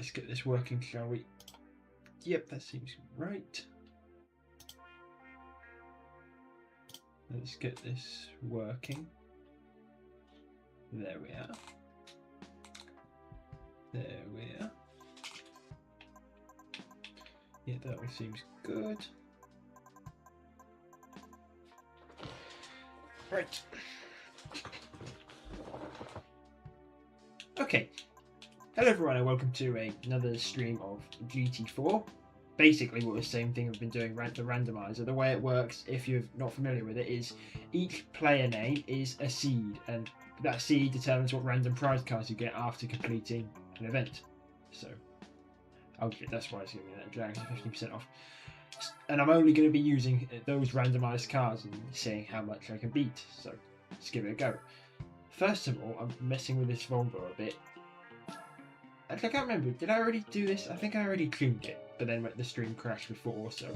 let's get this working, shall we? Yep, that seems right. Let's get this working. There we are. There we are. Yeah, that all seems good. Right. Okay. Hello everyone and welcome to another stream of GT4. Basically what the same thing we've been doing, the randomizer. The way it works, if you're not familiar with it, is each player name is a seed, and that seed determines what random prize cards you get after completing an event. So, okay, that's why it's giving me that drag, 15% off. And I'm only going to be using those randomized cards and seeing how much I can beat. So, let's give it a go. First of all, I'm messing with this Volvo a bit. I can't remember, did I already do this? I think I already tuned it, but then the stream crashed before, so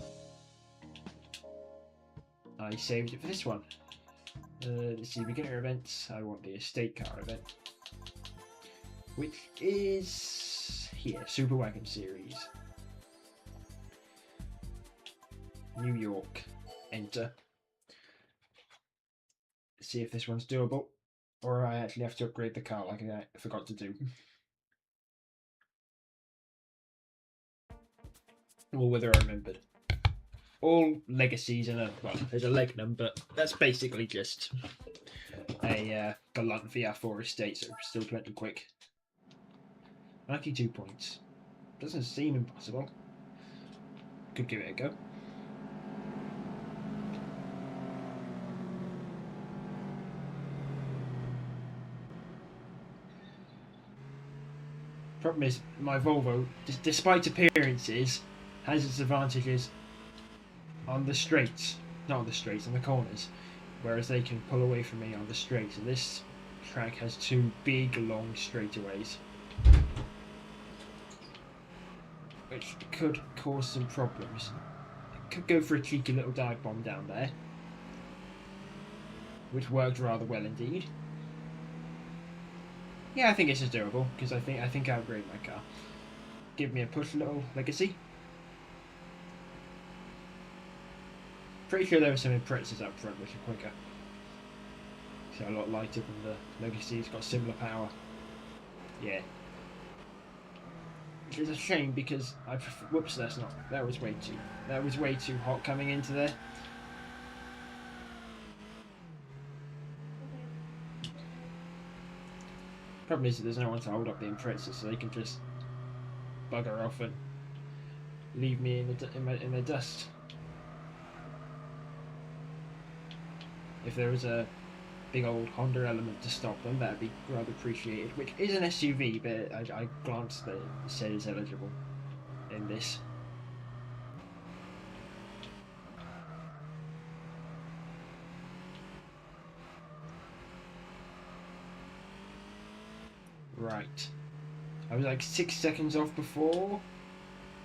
I saved it for this one. Let's see, beginner events. I want the estate car event, which is here, Super Wagon Series. New York, enter. Let's see if this one's doable, or I actually have to upgrade the car like I forgot to do. Or whether I remembered. All legacies and there's a Legnum, but that's basically just a Galant VR4 estate, so still plenty quick. 92 points. Doesn't seem impossible. Could give it a go. Problem is, my Volvo, despite appearances, has its advantages on the straights, not on the straights, on the corners, whereas they can pull away from me on the straights, and this track has two big long straightaways, which could cause some problems. It could go for a cheeky little dive bomb down there, which worked rather well indeed. Yeah, I think this is doable, because I think I upgrade my car. Give me a push little legacy. Pretty sure there were some impressors up front which are quicker. So a lot lighter than the legacy. It's got similar power. Yeah. Which is a shame because I prefer, whoops, that was way too hot coming into there. Problem is that there's no one to hold up the impressors, so they can just bugger off and leave me in the dust. If there was a big old Honda element to stop them, that'd be rather appreciated. Which is an SUV, but I glanced at it, it said it's eligible in this. Right. I was like 6 seconds off before.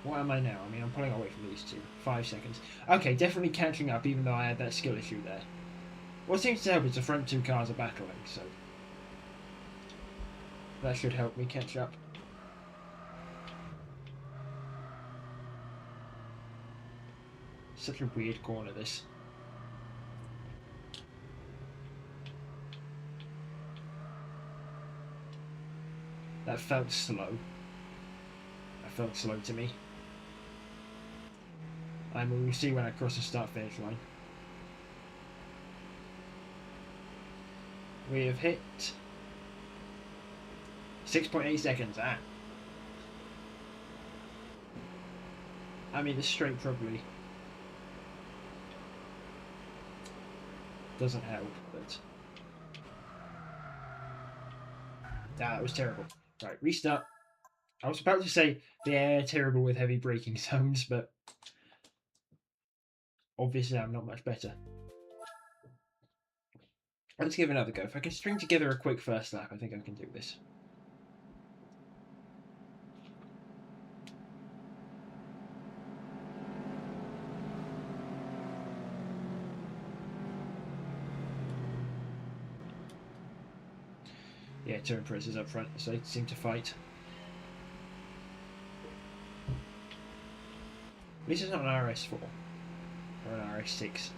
What am I now? I mean, I'm pulling away from these two. 5 seconds. Okay, definitely catching up, even though I had that skill issue there. What seems to help is the front two cars are battling, so that should help me catch up. Such a weird corner, this. That felt slow. That felt slow to me. And we'll see when I cross the start-finish line. We have hit 6.8 seconds. I mean, the straight probably doesn't help, but that was terrible. Right, restart. I was about to say they're terrible with heavy braking zones, but obviously I'm not much better. Let's give it another go. If I can string together a quick first lap, I think I can do this. Yeah, two impressors up front, so they seem to fight. At least it's not an RS4 or an RS6.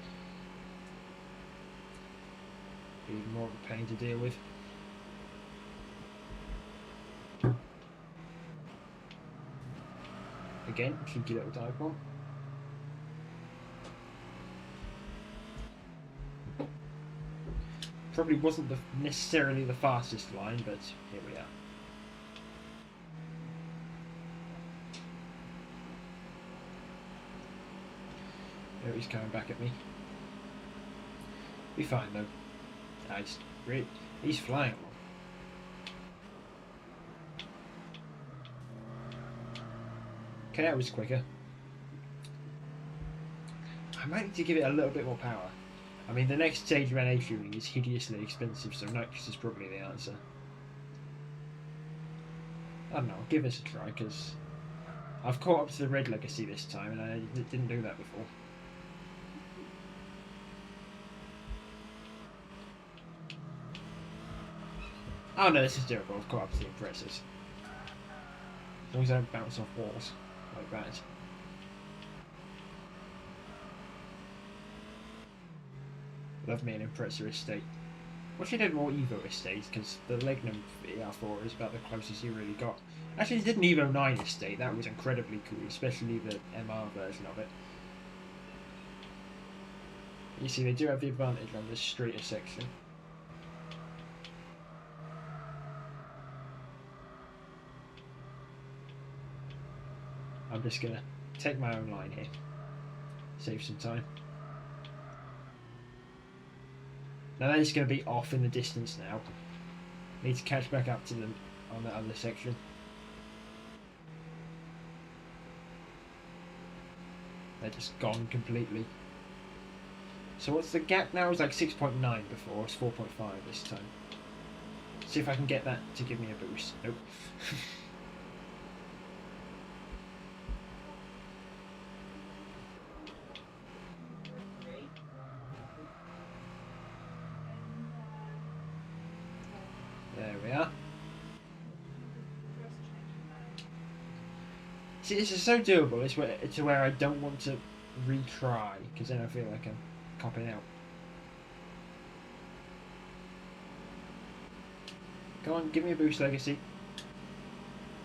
Be even more of a pain to deal with. Again, cheeky little dive bomb. Probably wasn't necessarily the fastest line, but here we are. Oh, he's coming back at me. Be fine though. He's flying along. Okay, that was quicker. I might need to give it a little bit more power. I mean, the next stage of NA tuning is hideously expensive, so nitrous is probably the answer. I don't know, I'll give this a try, because I've caught up to the red legacy this time, and I didn't do that before. Oh no, this is doable. I've caught up to the impressors. As long as I don't bounce off walls like that. Love me an impressor estate. Wish I did more Evo estates, because the Legnum ER4 is about the closest you really got. Actually, I did an Evo 9 estate. That was incredibly cool, especially the MR version of it. You see, they do have the advantage on the straighter section. I'm just going to take my own line here. Save some time. Now that is going to be off in the distance now. Need to catch back up to them on that other section. They're just gone completely. So what's the gap now? It's like 6.9 before. It's 4.5 this time. See if I can get that to give me a boost. Nope. There we are. See, this is so doable. It's where I don't want to retry, because then I feel like I'm copping out. Come on, give me a boost, Legacy.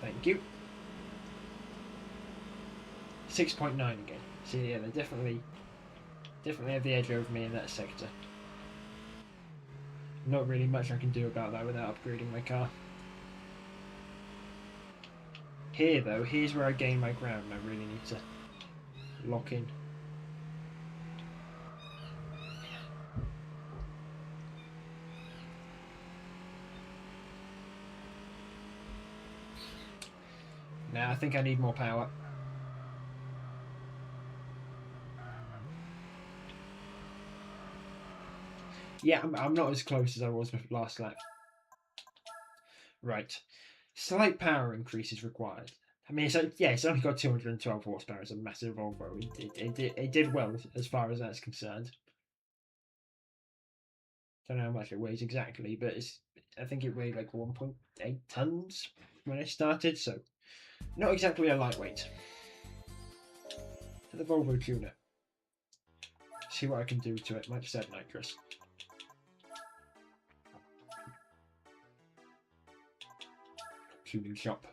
Thank you. 6.9 again. See, yeah, they definitely have the edge over me in that sector. Not really much I can do about that without upgrading my car. Here though, here's where I gain my ground and I really need to lock in. Now I think I need more power. Yeah, I'm not as close as I was with last lap. Right. Slight power increase is required. I mean, it's only got 212 horsepower. It's a massive Volvo. It did well as far as that's concerned. Don't know how much it weighs exactly, but I think it weighed like 1.8 tons when it started, so not exactly a lightweight. To the Volvo tuner. See what I can do to it. Might just add nitrous. Tuning shop.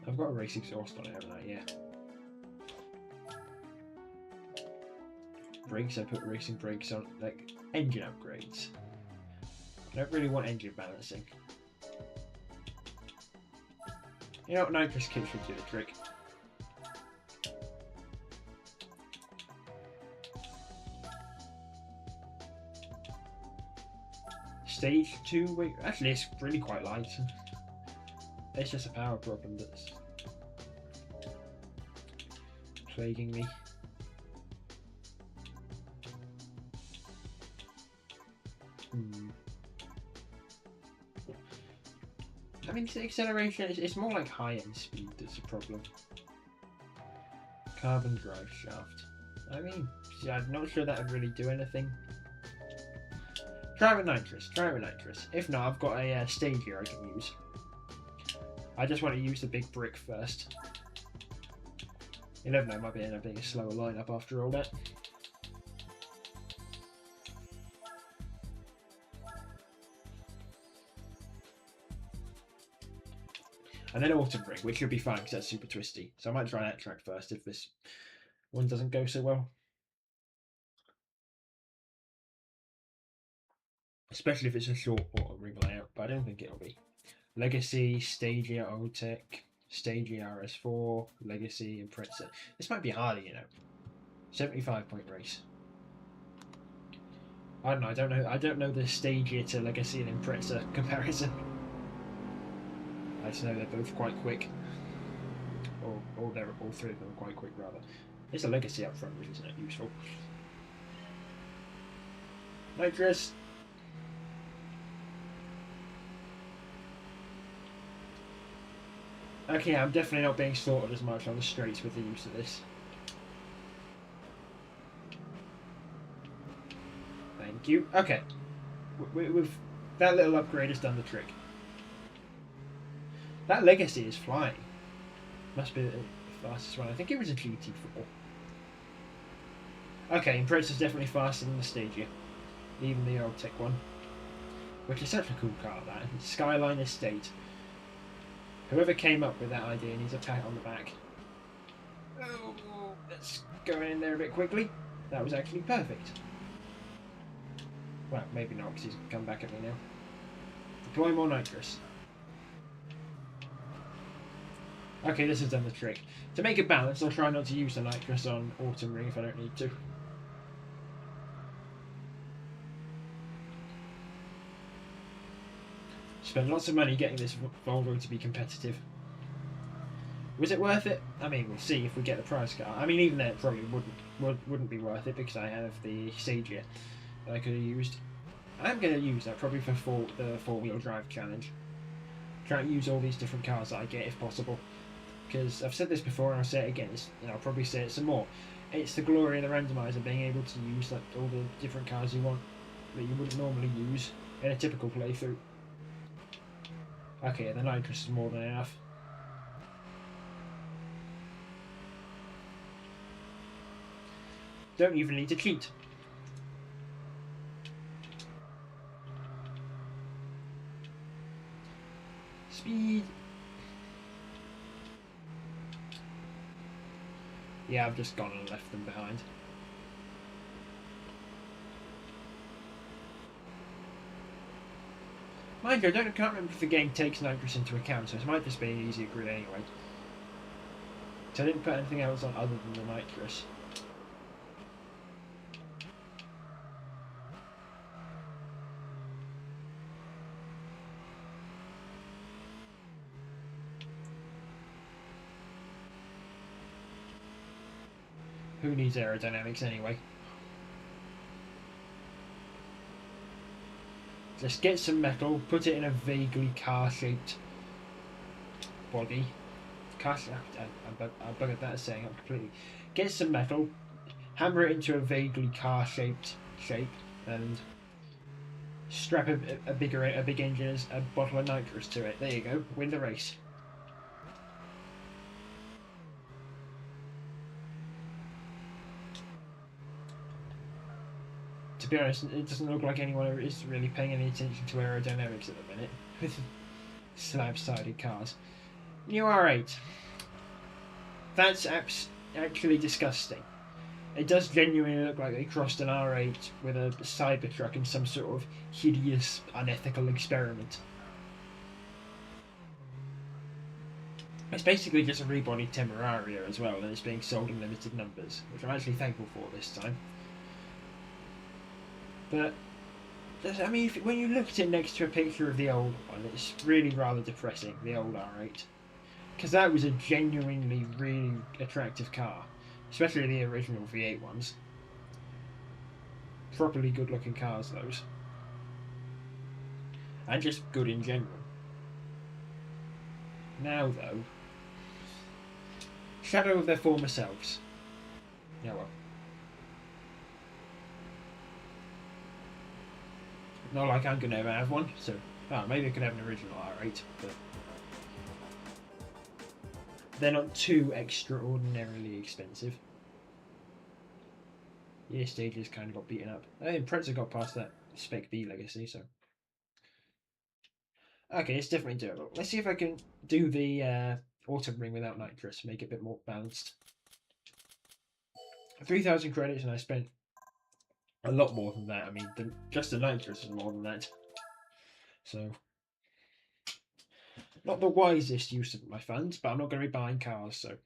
I've got a race exhaust on it, haven't I? Yeah. Brakes, I put racing brakes on, like engine upgrades. I don't really want engine balancing. You know what, nitrous kit should do the trick. Stage 2, wait, actually it's really quite light. It's just a power problem that's plaguing me. I mean, the acceleration, it's more like high-end speed that's a problem. Carbon drive shaft. I mean, I'm not sure that would really do anything. Try it with nitrous. If not, I've got a stage here I can use. I just want to use the big brick first. You never know, it might end up being a slower lineup after all that. And then autumn ring, which should be fine because that's super twisty. So I might try that track first if this one doesn't go so well. Especially if it's a short autumn ring layout, but I don't think it'll be. Legacy, Stagia, Old Tech, Stagia RS4, Legacy, and Pretzer. This might be harder, you know. 75-point race. I don't know. I don't know the Stagia to Legacy and Impreza comparison. I just know they're both quite quick. Or they're all three of them are quite quick rather. It's a Legacy up front, which isn't it useful. Nitrous. Okay, I'm definitely not being slaughtered as much on the straights with the use of this. Thank you. Okay. With that little upgrade has done the trick. That Legacy is flying. Must be the fastest one. I think it was a GT4. Okay, Impreza's definitely faster than the Stagia. Even the old tech one. Which is such a cool car, that. Skyline Estate. Whoever came up with that idea needs a pat on the back. Oh, let's go in there a bit quickly. That was actually perfect. Well, maybe not, because he's come back at me now. Deploy more nitrous. Okay, this has done the trick. To make it balanced, I'll try not to use the nitrous on Autumn Ring if I don't need to. Spend lots of money getting this Volvo to be competitive. Was it worth it? I mean, we'll see if we get the prize car. I mean, even then it probably wouldn't be worth it because I have the Stagia that I could have used. I'm going to use that probably for the four-wheel drive challenge. Try and use all these different cars that I get if possible. Because I've said this before and I'll say it again. I'll probably say it some more. It's the glory of the randomizer, being able to use like all the different cars you want that you wouldn't normally use in a typical playthrough. Okay, the nitrous is more than enough. Don't even need to cheat. Speed. Yeah, I've just gone and left them behind. Mind you, can't remember if the game takes nitrous into account, so it might just be an easier grid anyway. So I didn't put anything else on other than the nitrous. Who needs aerodynamics anyway? Just get some metal, put it in a vaguely car-shaped body. I buggered that saying up completely. Get some metal, hammer it into a vaguely car-shaped shape, and strap a big engine as a bottle of nitrous to it. There you go. Win the race. To be honest, it doesn't look like anyone is really paying any attention to aerodynamics at the minute with slab-sided cars. New R8. That's actually disgusting. It does genuinely look like they crossed an R8 with a Cybertruck in some sort of hideous, unethical experiment. It's basically just a rebodied Temeraria as well, and it's being sold in limited numbers, which I'm actually thankful for this time. But, I mean, when you look at it next to a picture of the old one, it's really rather depressing, the old R8. Because that was a genuinely really attractive car. Especially the original V8 ones. Properly good looking cars, those. And just good in general. Now, though, shadow of their former selves. Yeah, well. Not like I'm going to ever have one, so maybe I could have an original R8, but they're not too extraordinarily expensive. Year stages kind of got beaten up. I mean, Pretzer got past that Spec B legacy, so. Okay, it's definitely doable. Let's see if I can do the autumn ring without nitrous, make it a bit more balanced. 3,000 credits, and I spent a lot more than that. I mean, just the nitrous is more than that. So, not the wisest use of my funds, but I'm not going to be buying cars, so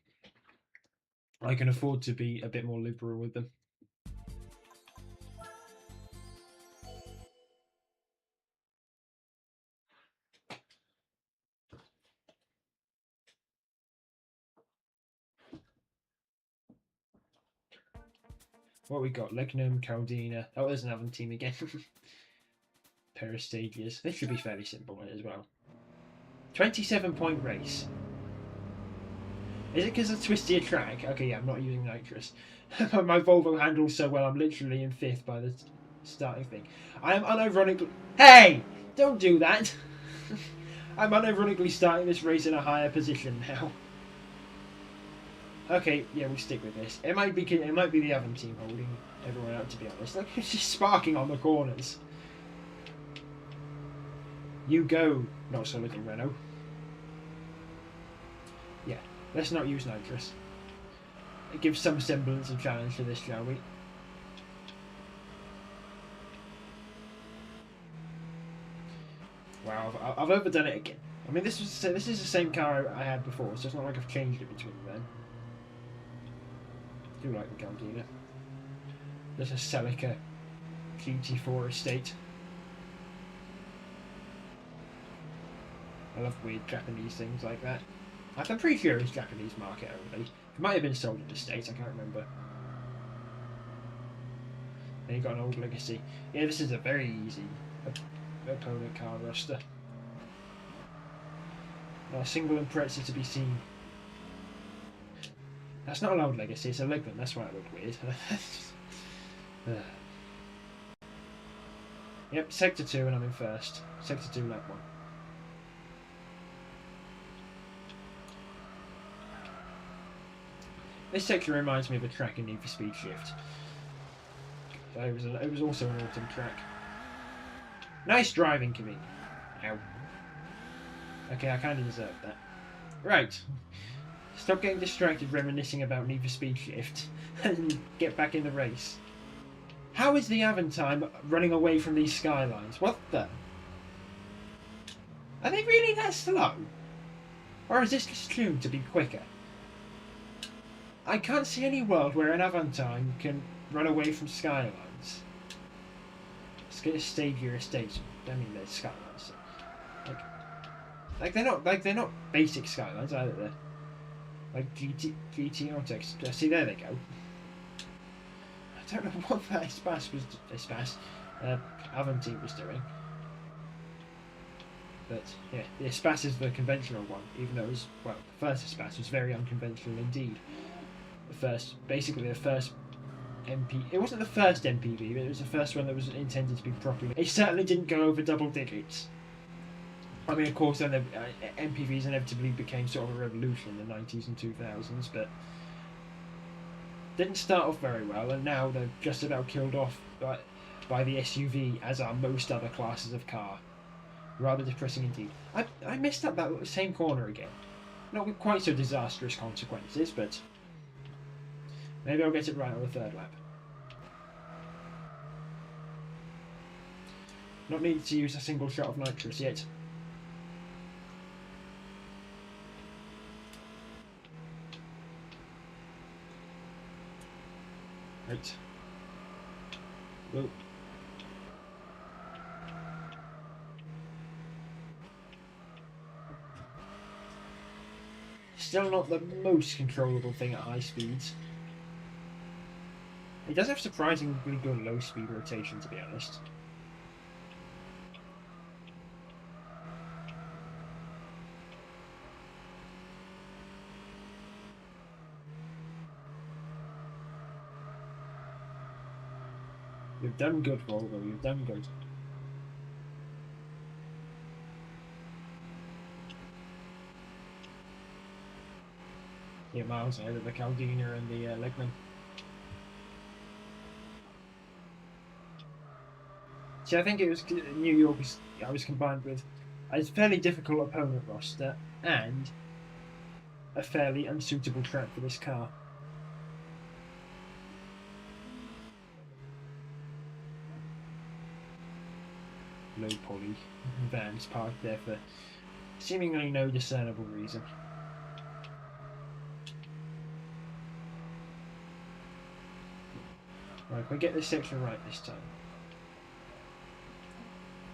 I can afford to be a bit more liberal with them. What we got? Legnum, Caldina. Oh, there's another team again. Pair of stages. This should be fairly simple as well. 27-point race. Is it because of twistier track? Okay, yeah, I'm not using nitrous. My Volvo handles so well, I'm literally in 5th by the starting thing. I am unironically... Hey! Don't do that! I'm unironically starting this race in a higher position now. Okay, yeah, we'll stick with this. It might be the other team holding everyone out, to be honest. Look, it's just sparking on the corners. You go, not so little Renault. Yeah, let's not use nitrous. It gives some semblance of challenge to this, shall we? Wow, I've overdone it again. I mean, this is the same car I had before, so it's not like I've changed it between then. I do like the Galdina. There's a Celica GT4 estate. I love weird Japanese things like that. I'm pretty sure it's Japanese market only. It might have been sold in the States, I can't remember. Then you've got an old legacy. Yeah, this is a very easy opponent car roster. Not a single Impreza to be seen. That's not an old legacy, it's a Legman, that's why it looked weird. Yep, Sector 2 and I'm in 1st. Sector 2, lap 1. This section reminds me of a track in Need for Speed Shift. It was also an autumn track. Nice driving, Kavini. Ow. Okay, I kind of deserved that. Right. Stop getting distracted reminiscing about Need for Speed Shift and get back in the race. How is the Aventime running away from these skylines? What the? Are they really that slow? Or is this just tuned to be quicker? I can't see any world where an Aventime can run away from skylines. Let's get a stagier estate. I mean, they're skylines. Like they're not basic skylines either. They're like GT Autox. See, there they go. I don't know what that Aventime was doing. But yeah, the Espace is the conventional one, even though it was, well, the first Espace was very unconventional indeed. Basically the first MP. It wasn't the first MPV, but it was the first one that was intended to be properly. It certainly didn't go over double digits. I mean, of course, then MPVs inevitably became sort of a revolution in the 90s and 2000s, but didn't start off very well, and now they're just about killed off by the SUV, as are most other classes of car. Rather depressing indeed. I messed up that same corner again. Not with quite so disastrous consequences, but maybe I'll get it right on the 3rd lap. Not needed to use a single shot of nitrous yet. Right. Whoa. Still not the most controllable thing at high speeds. It does have surprisingly good low speed rotation, to be honest. You've done good, Volvo, you've done good. Yeah, miles ahead of the Caldina and the Legman. See, I think it was New York. I was combined with a fairly difficult opponent roster and a fairly unsuitable track for this car. Low poly vans parked there for seemingly no discernible reason. Right, if we get this section right this time.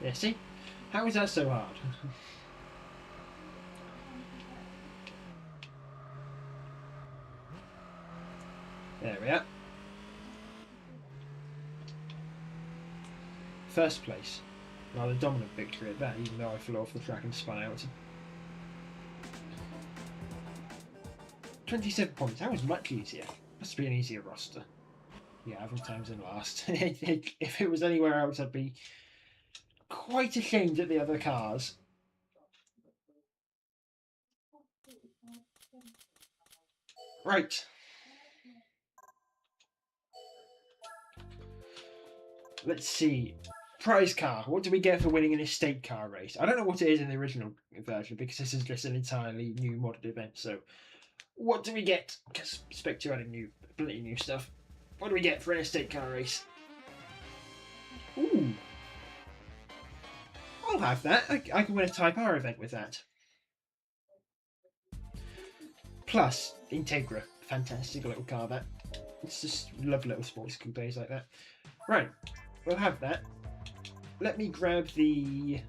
Yeah, see? How is that so hard? There we are. First place. Rather dominant victory at that, even though I flew off the track and spun out. 27 points. That was much easier. Must be an easier roster. Yeah, having times in last. If it was anywhere else, I'd be quite ashamed at the other cars. Right. Let's see. Prize car. What do we get for winning an estate car race? I don't know what it is in the original version because this is just an entirely new modded event. So, what do we get? Because Spectre adding plenty new stuff. What do we get for an estate car race? Ooh. I'll have that. I can win a Type R event with that. Plus, Integra. Fantastic little car, that. It's just love little sports coupes like that. Right, we'll have that. Let me grab the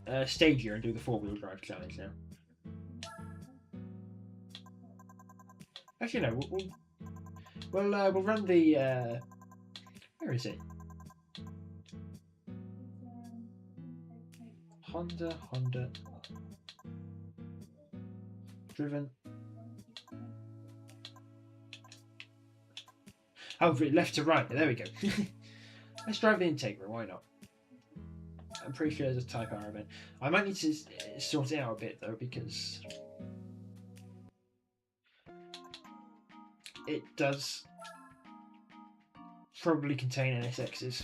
Stagia and do the 4-wheel drive challenge now. Actually, no, we'll run the where is it? Honda driven. Oh, left to right. There we go. Let's drive the Integra. Why not? I'm pretty sure there's a Type R event. I might need to sort it out a bit though because it does probably contain NSXs.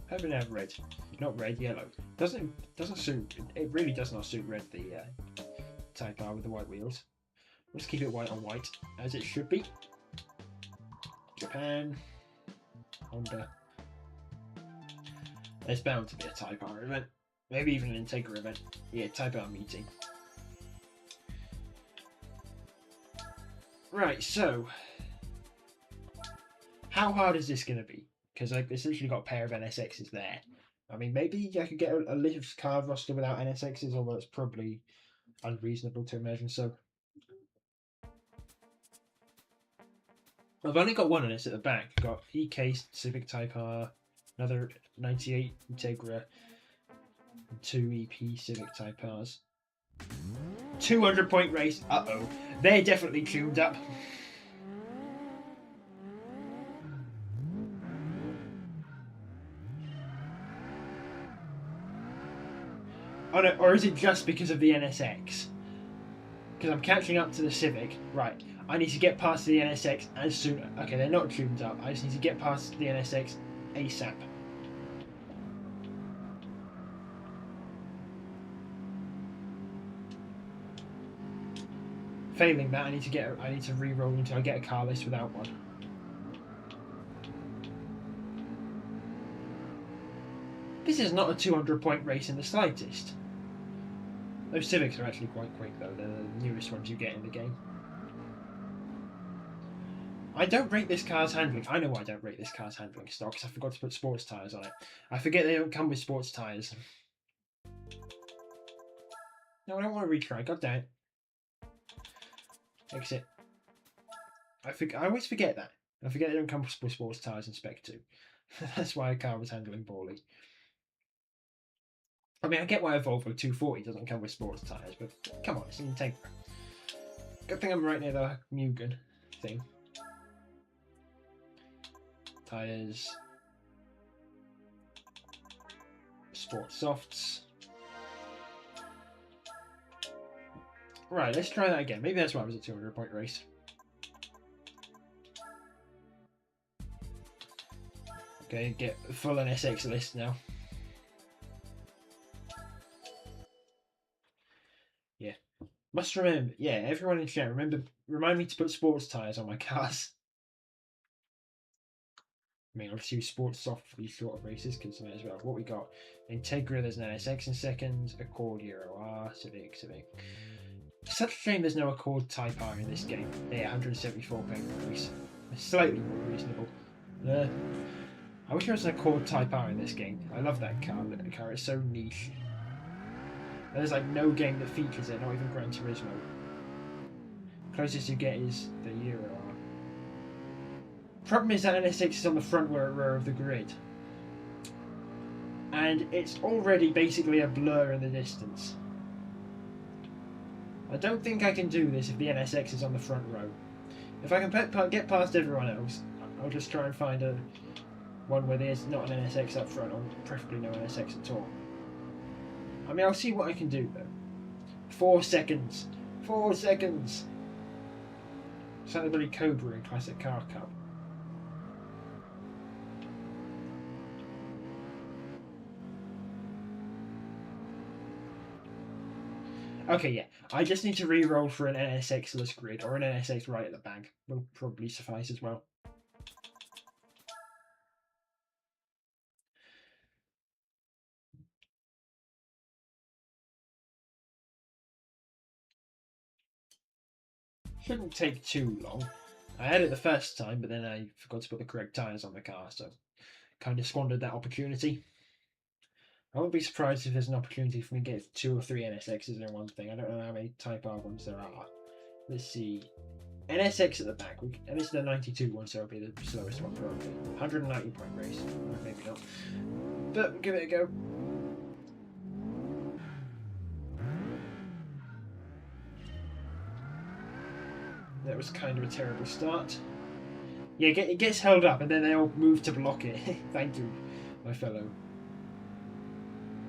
Hope it have red, not red, yellow. Doesn't suit. It really does not suit red. The Type R with the white wheels. Let's keep it white on white as it should be. Japan, Honda. There's bound to be a Type R event, maybe even an Integra event. Yeah, Type R meeting. Right, so how hard is this going to be? Because I've essentially got a pair of NSXs there. I mean, maybe I could get a lift car roster without NSXs, although it's probably unreasonable to imagine so. I've only got one of this at the back. I've got EK Civic Type R, another 98 Integra, and 2 EP Civic Type Rs. 200-point race. Uh-oh. They're definitely tuned up. Oh no, or is it just because of the NSX? Because I'm catching up to the Civic. Right, I need to get past the NSX as soon... Okay, they're not tuned up. I just need to get past the NSX ASAP. Failing that, I need to re-roll until I get a car list without one. This is not a 200-point race in the slightest. Those Civics are actually quite quick though, they're the newest ones you get in the game. I don't rate this car's handling. I know why I don't rate this car's handling stock, because I forgot to put sports tyres on it. I forget they don't come with sports tyres. No, I don't want to retry, god damn it. Exit. I always forget that. I forget they don't come with sports tyres in Spec 2. That's why a car was handling poorly. I mean, I get why a Volvo 240 doesn't come with sports tyres, but come on, it's an Integra. Good thing I'm right near the Mugen thing. Tyres. Sport softs. Right, let's try that again. Maybe that's why it was a 200-point race. Okay, get a full NSX list now. Yeah. Must remember, yeah, everyone in chat, remind me to put sports tyres on my cars. I mean, obviously, sports soft for these sort of races because may as well. What we got? Integra, there's an NSX in second, Accord, Euro R, Civic. Such a shame there's no Accord Type R in this game. Yeah, 174 pound race. Slightly more reasonable. I wish there was an Accord Type R in this game. I love that car. The car is so niche. There's like no game that features it, not even Gran Turismo. Closest you get is the Euro R. Problem is that NSX is on the front row of the grid. And it's already basically a blur in the distance. I don't think I can do this if the NSX is on the front row. If I can get past everyone else, I'll just try and find one where there's not an NSX up front, or preferably no NSX at all. I mean, I'll see what I can do though. 4 seconds. 4 seconds. It's like the bloody Cobra in Classic Car Cup. Okay, yeah. I just need to re-roll for an NSX-less grid, or an NSX right at the back. Will probably suffice as well. Shouldn't take too long. I had it the first time, but then I forgot to put the correct tyres on the car, so kind of squandered that opportunity. I wouldn't be surprised if there's an opportunity for me to get 2 or 3 NSXs in one thing. I don't know how many Type R ones there are. Let's see. NSX at the back, and this is the 92 one, so it'll be the slowest one probably. 190 point race, or maybe not. But we'll give it a go. That was kind of a terrible start. Yeah, it gets held up, and then they all move to block it. Thank you, my fellow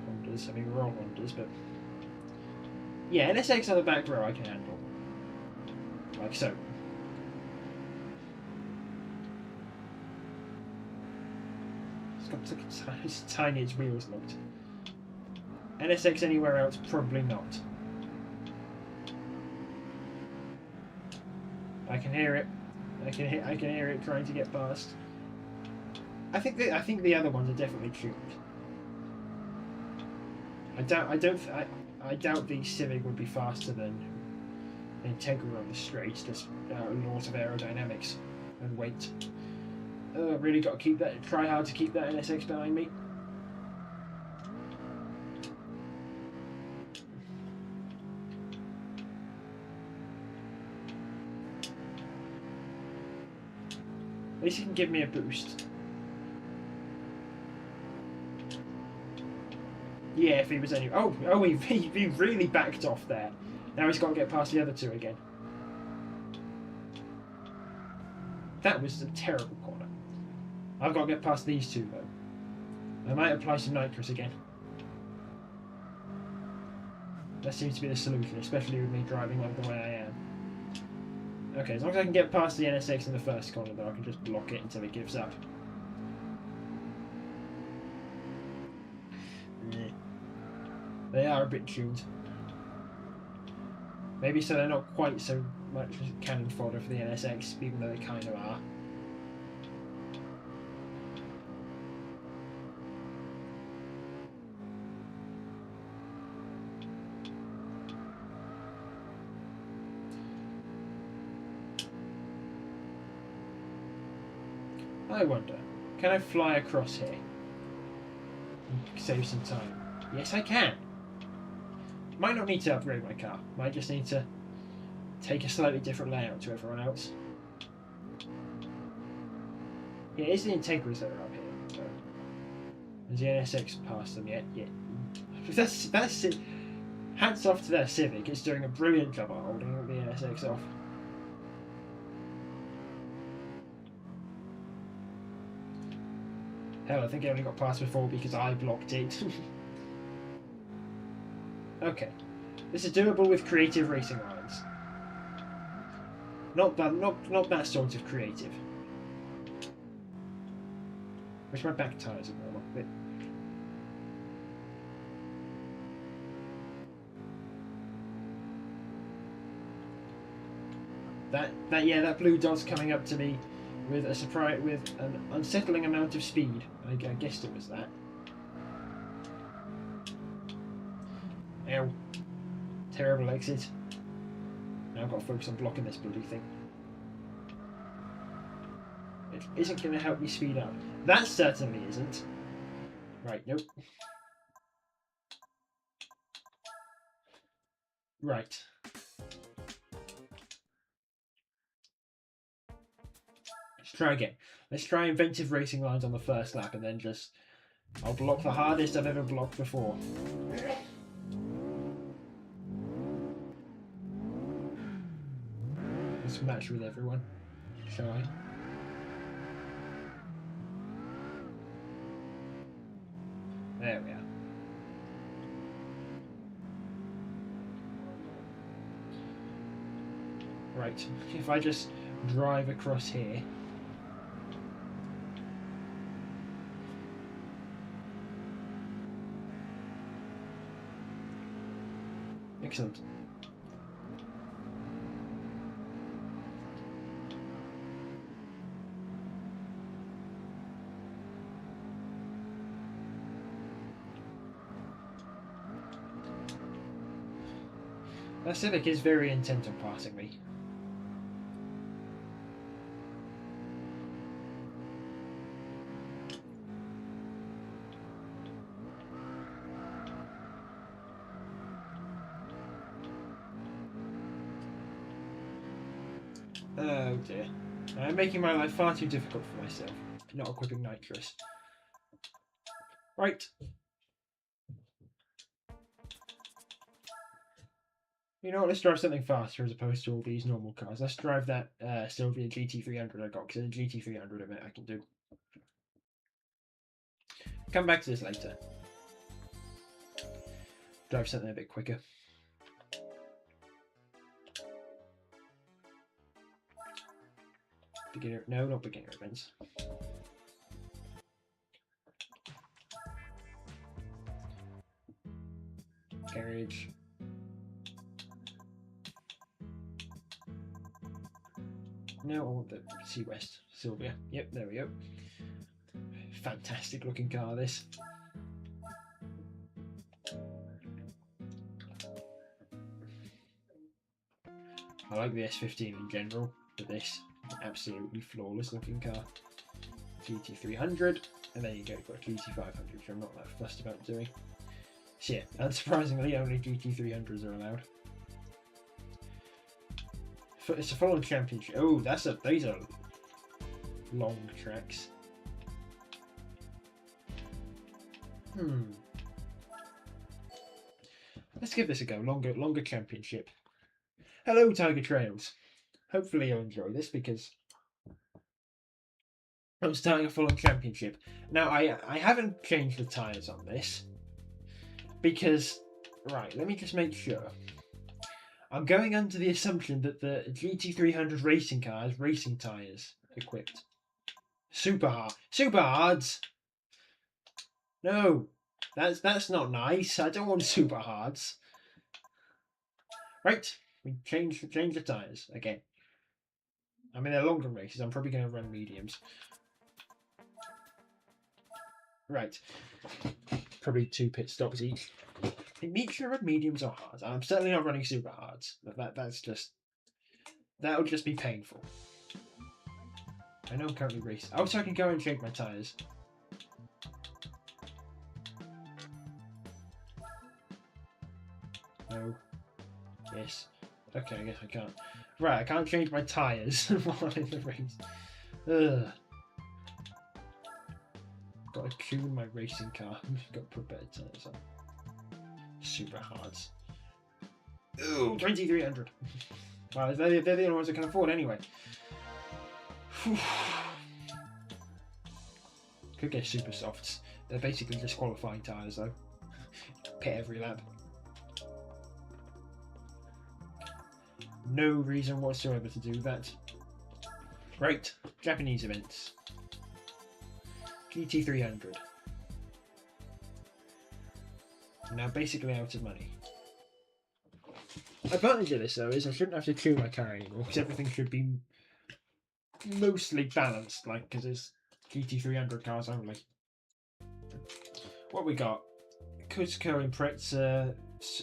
Hondas. I mean, we're all Hondas, but yeah, NSX on the back row I can handle, like so. It's tiny, its wheels locked. NSX anywhere else, probably not. I can hear it. I can hear it trying to get past. I think the other ones are definitely tuned. I doubt the Civic would be faster than the Integra on the straight. Just a lot of aerodynamics and weight. Really got to try hard to keep that NSX behind me. At least he can give me a boost. Yeah, if he was any... Oh, he really backed off there. Now he's got to get past the other two again. That was a terrible corner. I've got to get past these two though. I might apply some nitrous again. That seems to be the solution, especially with me driving like the way I am. Okay, as long as I can get past the NSX in the first corner, though, I can just block it until it gives up. They are a bit tuned. Maybe so they're not quite so much cannon fodder for the NSX, even though they kind of are. I wonder, can I fly across here? Save some time. Yes, I can. Might not need to upgrade my car. Might just need to take a slightly different layout to everyone else. Yeah, it's the Integras that are up here. So. Has the NSX passed them yet? Yeah. That's it. Hats off to their Civic. It's doing a brilliant job of holding the NSX off. Hell, I think I only got past before because I blocked it. Okay. This is doable with creative racing lines. Not that sort of creative. Wish my back tyres would warm up a bit. That blue dot's coming up to me with a surprise, with an unsettling amount of speed. I guessed it was that. Ow. Terrible exit. Now I've got to focus on blocking this bloody thing. It isn't going to help me speed up. That certainly isn't. Right, nope. Right. Let's try again. Let's try inventive racing lines on the first lap and then just... I'll block the hardest I've ever blocked before. Let's match with everyone, shall I? There we are. Right, if I just drive across here. Excellent. That Civic is very intent on passing me. Oh dear. I'm making my life far too difficult for myself. Not equipping nitrous. Right. You know what, let's drive something faster as opposed to all these normal cars. Let's drive that Sylvia GT300 I got, because a GT300 of it I can do. Come back to this later. Drive something a bit quicker. Beginner, no, not beginner events. Carriage. No, I want the Sea West Sylvia. Yep, there we go. Fantastic looking car, this. I like the S15 in general, but this absolutely flawless looking car. GT300, and there you go, got a GT500, which I'm not that fussed about doing. So yeah, unsurprisingly, only GT300s are allowed. It's a full-on championship. Oh, these are long tracks. Let's give this a go. Longer championship. Hello, Tiger Trails. Hopefully you'll enjoy this because I'm starting a full-on championship. Now, I haven't changed the tyres on this because, right, let me just make sure. I'm going under the assumption that the GT300 racing car has racing tyres equipped. Super hards. No, that's not nice. I don't want super hards. Right, we change the tyres again. I mean, they're longer races. I'm probably going to run mediums. Right, probably 2 pit stops each. Should run mediums or hards. I'm certainly not running super hards. That'll just be painful. I know I'm currently racing. Oh, so I can go and shake my tyres. No. Yes. Okay, I guess I can't. Right, I can't change my tyres while I'm in the race. Ugh. Got to tune my racing car. Got to put better tyres on. Super hards. Ooh, 2300. Well, they're the only ones I can afford anyway. Could get super softs. They're basically disqualifying tyres though. Pit every lap. No reason whatsoever to do that. Right, Japanese events. GT300. Now basically out of money. Advantage of this though is I shouldn't have to tune my car anymore because everything should be mostly balanced, like, because it's GT300 cars only. What we got? Cusco Impreza,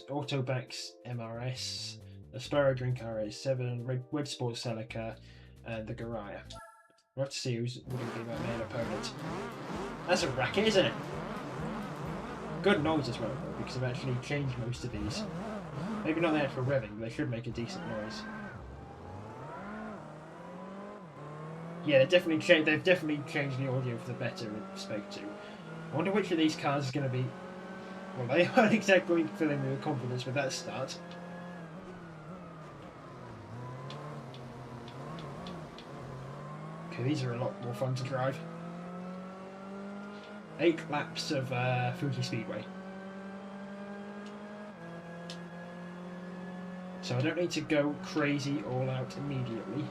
Autobax MRS, Aspero Drink RS7, Web Sports Celica, and the Garaya. We'll have to see who's going to be my main opponent. That's a racket, isn't it? Good noise as well, though, because I've actually changed most of these. Maybe not the actual revving, but they should make a decent noise. Yeah, they've definitely changed the audio for the better with respect to. I wonder which of these cars is going to be. Well, they aren't exactly filling me with confidence with that start. Okay, these are a lot more fun to drive. 8 laps of Fuji Speedway. So I don't need to go crazy all out immediately.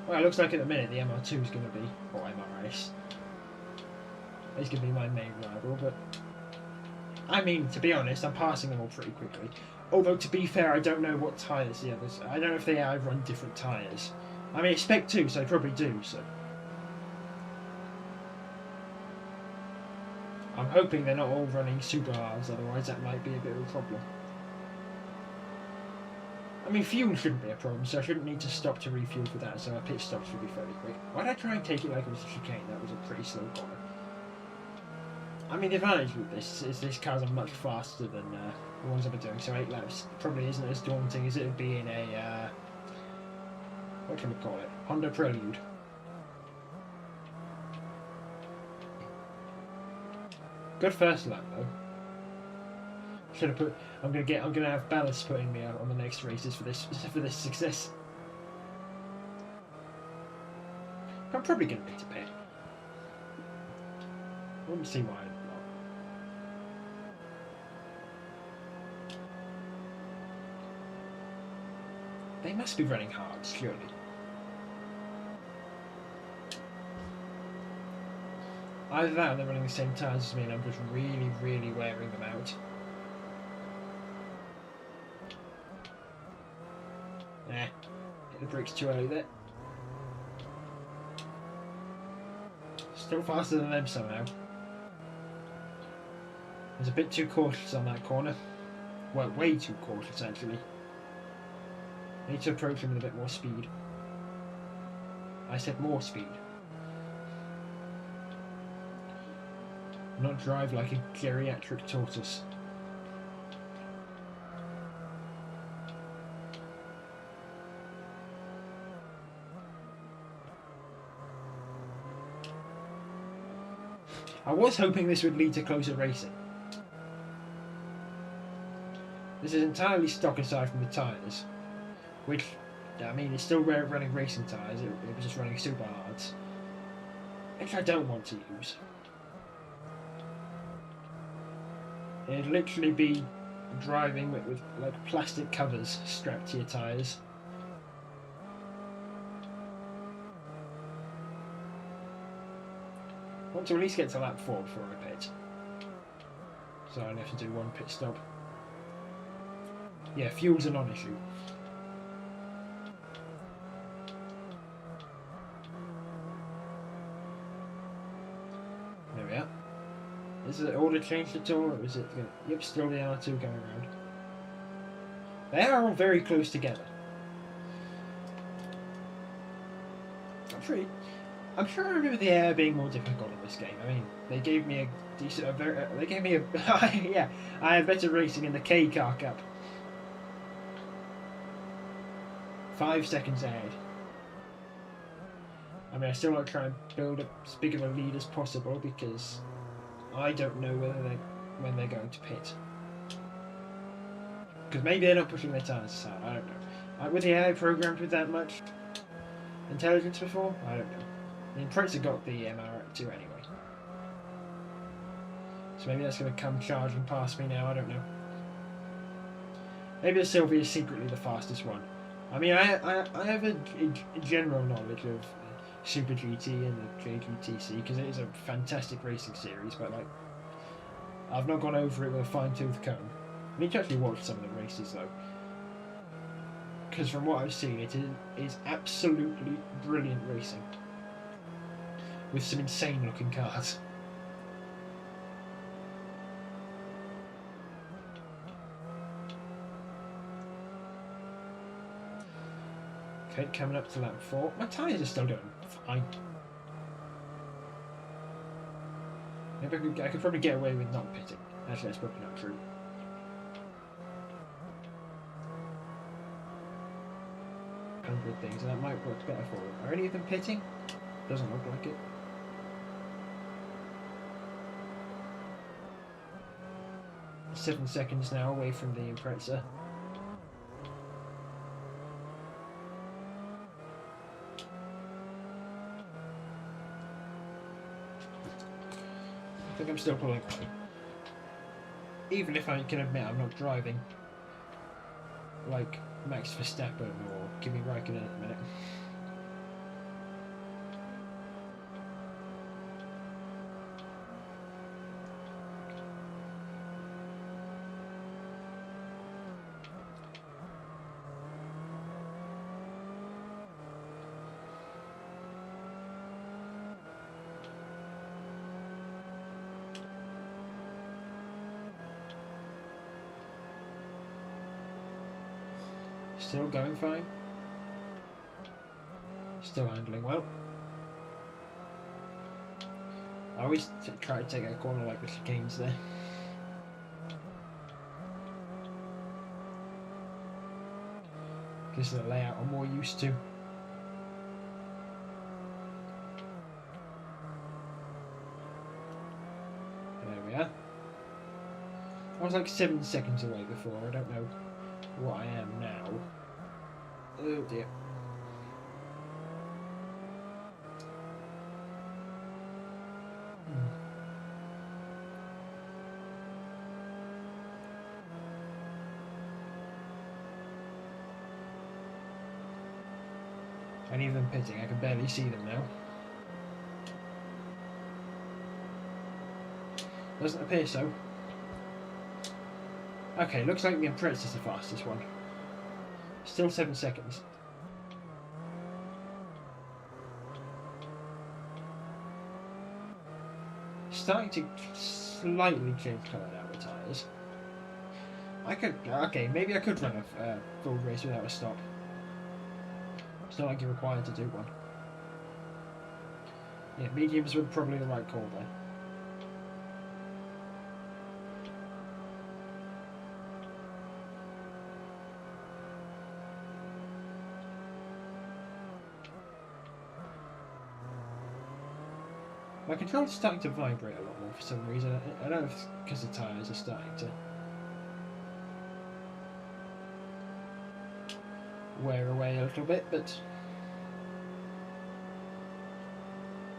Well, it looks like at the minute the MR2 is going to be, or MRS, is going to be my main rival, but I mean, to be honest, I'm passing them all pretty quickly. Although, to be fair, I don't know what tyres the others, I don't know if they run different tyres. I mean, it's Spec 2, so they probably do, so. I'm hoping they're not all running super hards, otherwise that might be a bit of a problem. I mean, fuel shouldn't be a problem, so I shouldn't need to stop to refuel for that, so my pit stop should be fairly quick. Why did I try and take it like it was a chicane? That was a pretty slow corner. I mean, the advantage with this is these cars are much faster than the ones I've been doing, so 8 laps probably isn't as daunting as it would be in a, what can we call it? Honda Prelude. Good first lap though. Should have put. I'm gonna have ballast putting me out on the next races for this success. I'm probably gonna need to pit. I wouldn't see why not. They must be running hard, surely. Either that or they're running the same tyres as me and I'm just really, really wearing them out. Nah, hit the brakes too early there. Still faster than them somehow. I was a bit too cautious on that corner. Well, way too cautious actually. I need to approach him with a bit more speed. I said more speed. Not drive like a geriatric tortoise. I was hoping this would lead to closer racing. This is entirely stock aside from the tyres, which, I mean, it's still running racing tyres, it was just running super hards, which I don't want to use. It'd literally be driving with like plastic covers strapped to your tyres. I want to at least get to lap 4 before I pit. So I only have to do one pit stop. Yeah, fuel's a non-issue. There we are. Is the order changed at all, or is it going to... Yep, still the R2 going around. They are all very close together. I'm sure I remember the air being more difficult in this game. I mean, they gave me a decent... they gave me a... yeah, I have better racing in the K Car Cup. 5 seconds ahead. I mean, I still want to try and build as big of a lead as possible because I don't know when they're going to pit. Because maybe they're not pushing their tyres aside. I don't know. Were the AI programmed with that much intelligence before? I don't know. I mean, Prince got the MR2 anyway. So maybe that's going to come charging past me now, I don't know. Maybe the Sylvia is secretly the fastest one. I mean, I have a general knowledge of Super GT and the JGTC because it is a fantastic racing series, but like, I've not gone over it with a fine-tooth comb. I need to actually watch some of the races though, because from what I've seen, it is absolutely brilliant racing with some insane-looking cars. Okay, coming up to lap 4. My tyres are still doing fine. Maybe I could probably get away with not pitting. Actually, that's probably not true. Things, and that might work better for them. Are any of them pitting? Doesn't look like it. Seven seconds now away from the Impreza. I think I'm still pulling away. Even if I can admit I'm not driving like Max Verstappen or Kimi Raikkonen at the minute. Still going fine. Still handling well. I always try to take a corner like the chicanes there. This is a layout I'm more used to. There we are. I was like 7 seconds away before, I don't know what I am now. Oh dear. Any of them pitting, I can barely see them now. Doesn't appear so. Okay, looks like the Impreza is the fastest one. Still 7 seconds. Starting to slightly change colour now with tyres. I could, okay, maybe I could run a full race without a stop. It's not like you're required to do one. Yeah, mediums were probably the right call there. My controller's starting to vibrate a lot more for some reason. I don't know if it's because the tyres are starting to wear away a little bit, but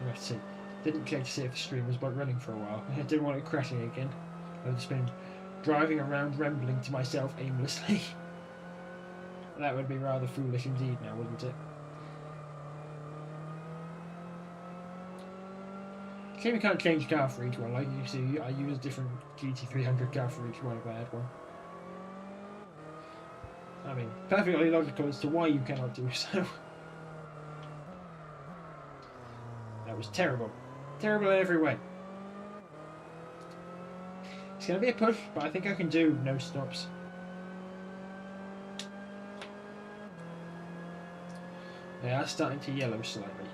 let's see. Didn't check to see if the stream was running for a while. I didn't want it crashing again. I've just been driving around rambling to myself aimlessly. That would be rather foolish indeed now, wouldn't it? Shame we can't change car for each one. Like you see, I use a different GT300 car for each one if I had one. I mean, perfectly logical as to why you cannot do so. That was terrible. Terrible in every way. It's going to be a push, but I think I can do no stops. They are starting to yellow slightly.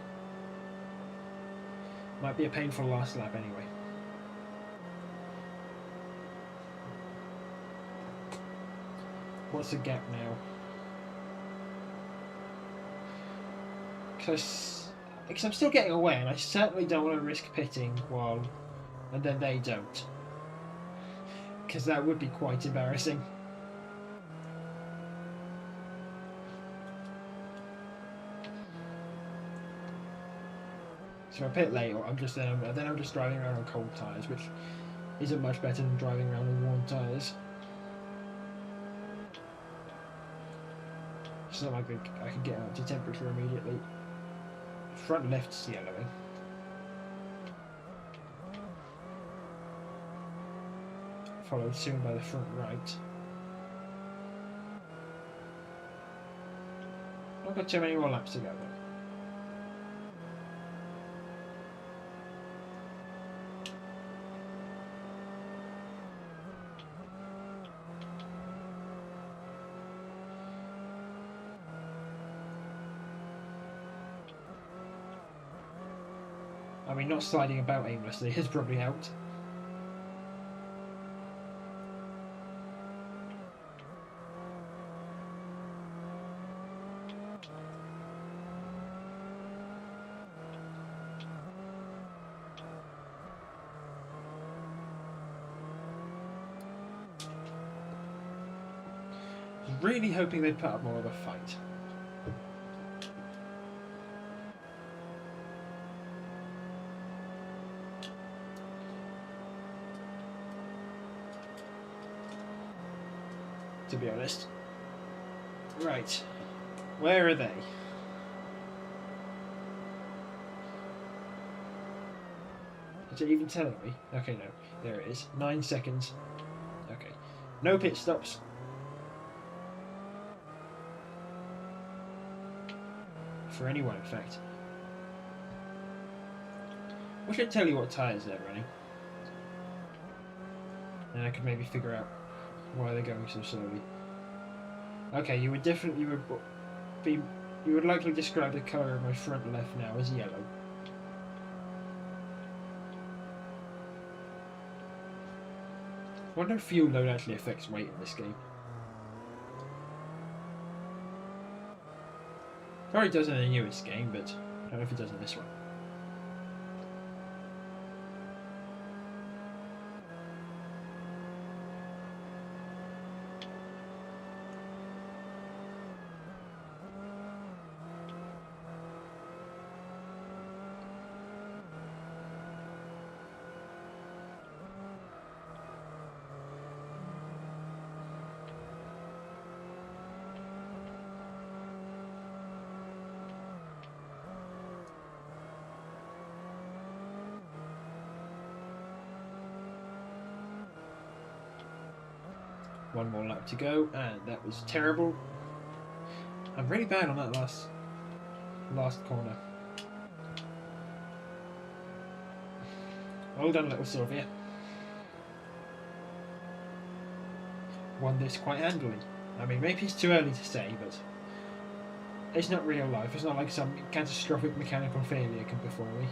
Might be a painful last lap anyway. What's the gap now? Because I'm still getting away, and I certainly don't want to risk pitting while, and then they don't. Because that would be quite embarrassing. So if I pit late, I'm just then I'm just driving around on cold tyres, which isn't much better than driving around with worn tyres. It's not like I can get out to temperature immediately. Front left's yellowing. Followed soon by the front right. Not got too many more laps to go though. I mean, not sliding about aimlessly has probably helped. Really hoping they'd put up more of a fight. To be honest. Right. Where are they? Is it even telling me? Okay, no. There it is. 9 seconds. Okay. No pit stops. For anyone, in fact. I should tell you what tyres they're running. And I could maybe figure out why they're going so slowly. Okay, you would likely describe the colour of my front left now as yellow. I wonder if fuel load actually affects weight in this game. Probably does in the newest game, but I don't know if it does in this one. One more lap to go, and that was terrible. I'm really bad on that last corner. Well done, little Sylvia. Won this quite handily. I mean, maybe it's too early to say, but it's not real life. It's not like some catastrophic mechanical failure can befall me.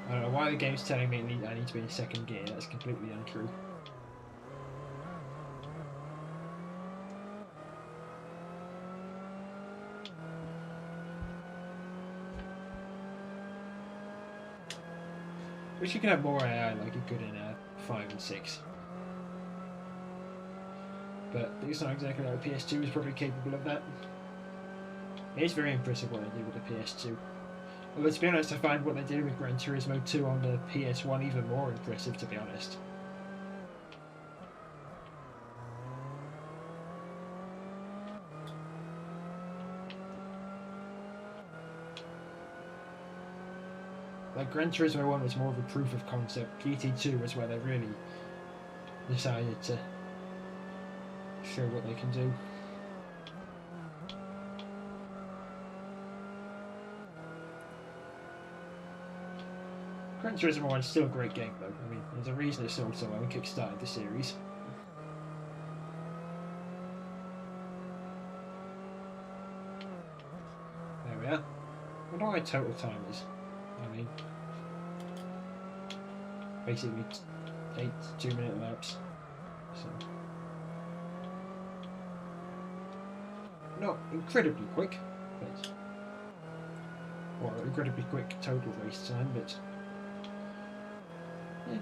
I don't know why the game's telling me I need to be in second gear. That's completely untrue. Wish you could have more AI like you could in 5 and 6. But it's not exactly like the PS2 is probably capable of that. It is very impressive what they did with the PS2. Although to be honest, I find what they did with Gran Turismo 2 on the PS1 even more impressive, to be honest. Like, Gran Turismo 1 was more of a proof of concept. GT2 was where they really decided to show what they can do. Gran Turismo 1 is still a great game though. I mean, there's a reason it sold so well and kickstarted the series. There we are. I wonder what my total time is. I mean, basically 8 2-minute laps. So, not incredibly quick, but or incredibly quick total race time, but yeah,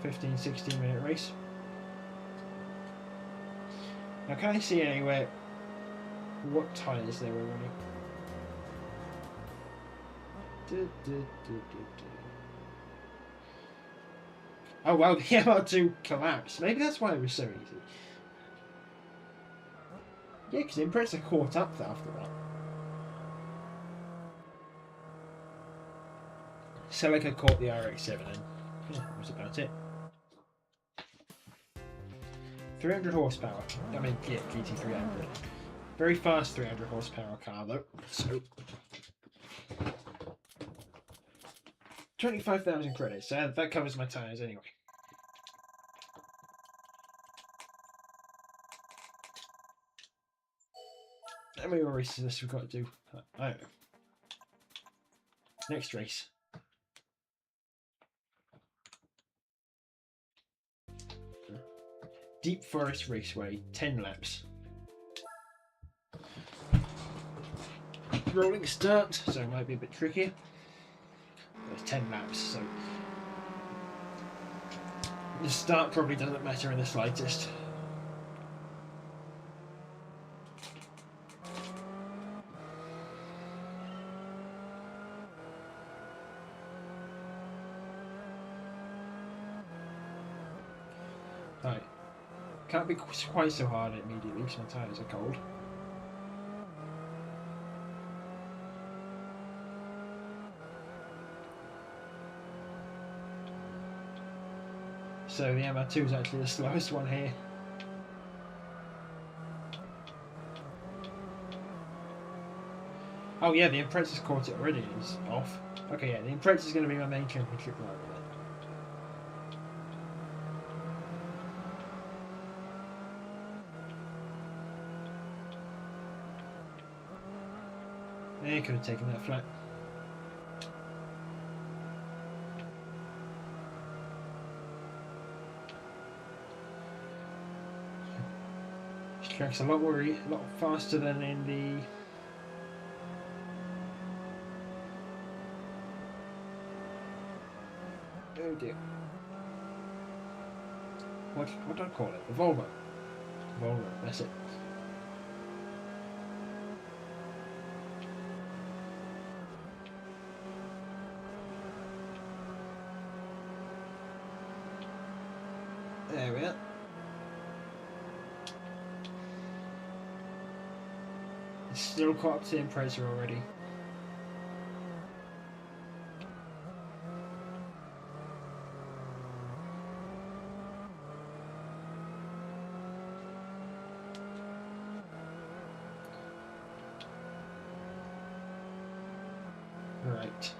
15-16 minute race. Now, can I see anywhere what tyres they were running? Oh wow, the MR2 collapsed. Maybe that's why it was so easy. Yeah, because the Impreza caught up after that. Celica caught the RX-7 and yeah, that was about it. 300 horsepower. I mean, yeah, GT300. Very fast 300 horsepower car though. So 25,000 credits. So that covers my tyres anyway. How many more races this we've got to do? I don't know. Next race. Deep Forest Raceway, 10 laps. Rolling start, so it might be a bit trickier. There's 10 laps, so the start probably doesn't matter in the slightest. Right. Can't be quite so hard immediately because my tyres are cold. So the MR2 is actually the slowest one here. Oh yeah, the Impreza's caught it already. It's off. Okay, yeah, the Impreza's going to be my main championship rival then. Yeah, could have taken that flat. This track's a lot faster than in the. Oh dear. What do I call it? The Volvo. Volvo, that's it. There we are. It's still caught up to the Impreza already. Right.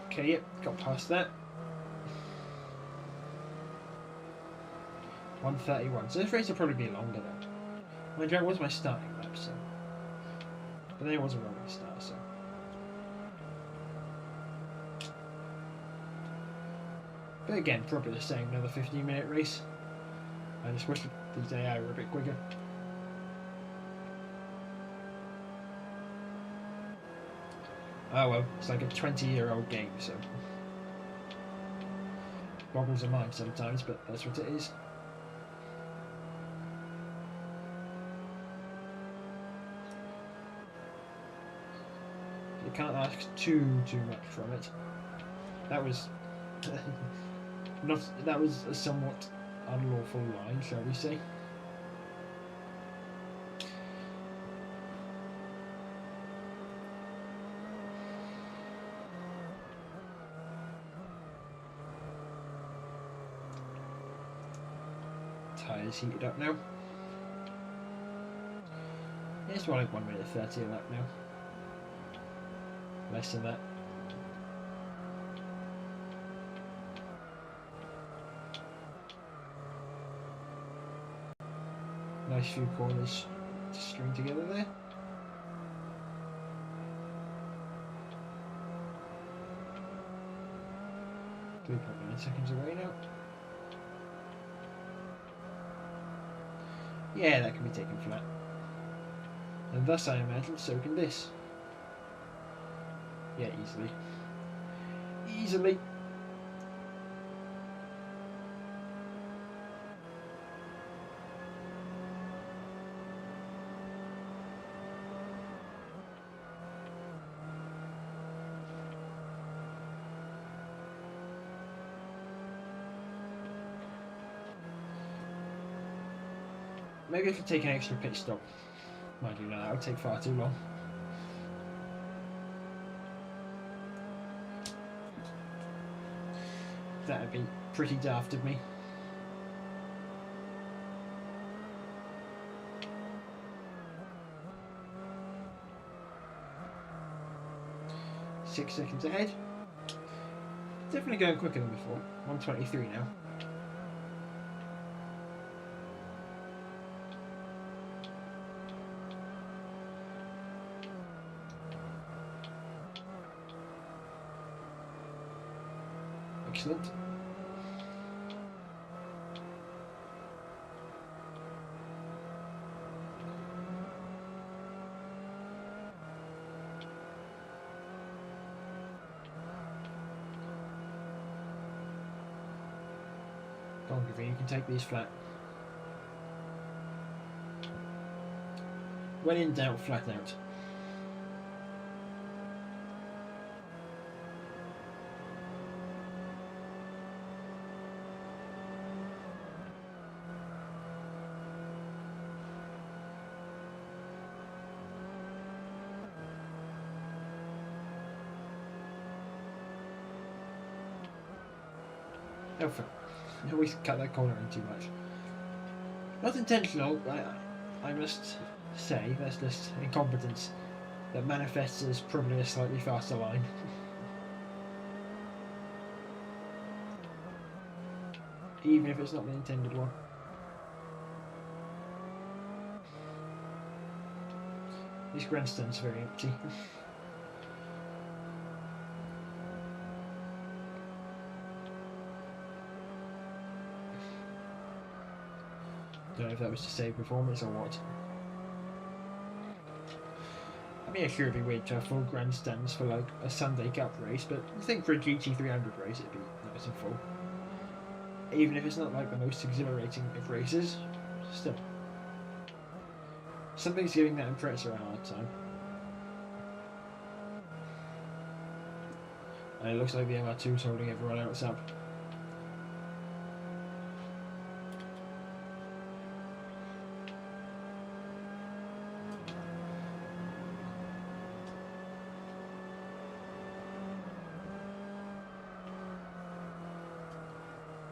Okay, yep, got past that. 1:31. So this race will probably be longer then. Mind you, that was my starting lap, so. But then it was a rolling start, so. But again, probably the same, another 15-minute race. I just wish these AI were a bit quicker. Oh well, it's like a 20-year-old game, so. Boggles the mind sometimes, but that's what it is. You can't ask too much from it. That was that was a somewhat unlawful line, shall we say. Tyres heated up now. It's more like 1:30 a lap now. Less than that. Nice few corners to string together there. 3.9 seconds away now. Yeah, that can be taken flat. And thus I imagine so can this. Yeah, easily. Easily. Maybe I should take an extra pit stop. Mind you, no, that would take far too long. That would be pretty daft of me. Six seconds ahead. Definitely going quicker than before. 123 now. Excellent. Go on, Gavin, you can take these flat. When in doubt, flat out. Oh, I always cut that corner in too much. Not intentional, I must say, that's just incompetence that manifests as probably a slightly faster line. Even if it's not the intended one. This grandstand's very empty. Don't know if that was to save performance or what. I mean, sure, it'd be weird to have full grandstands for like a Sunday Cup race, but I think for a GT3 race it'd be nice and full. Even if it's not like the most exhilarating of races, still. Something's giving that impressor a hard time. And it looks like the MR2's holding everyone else up.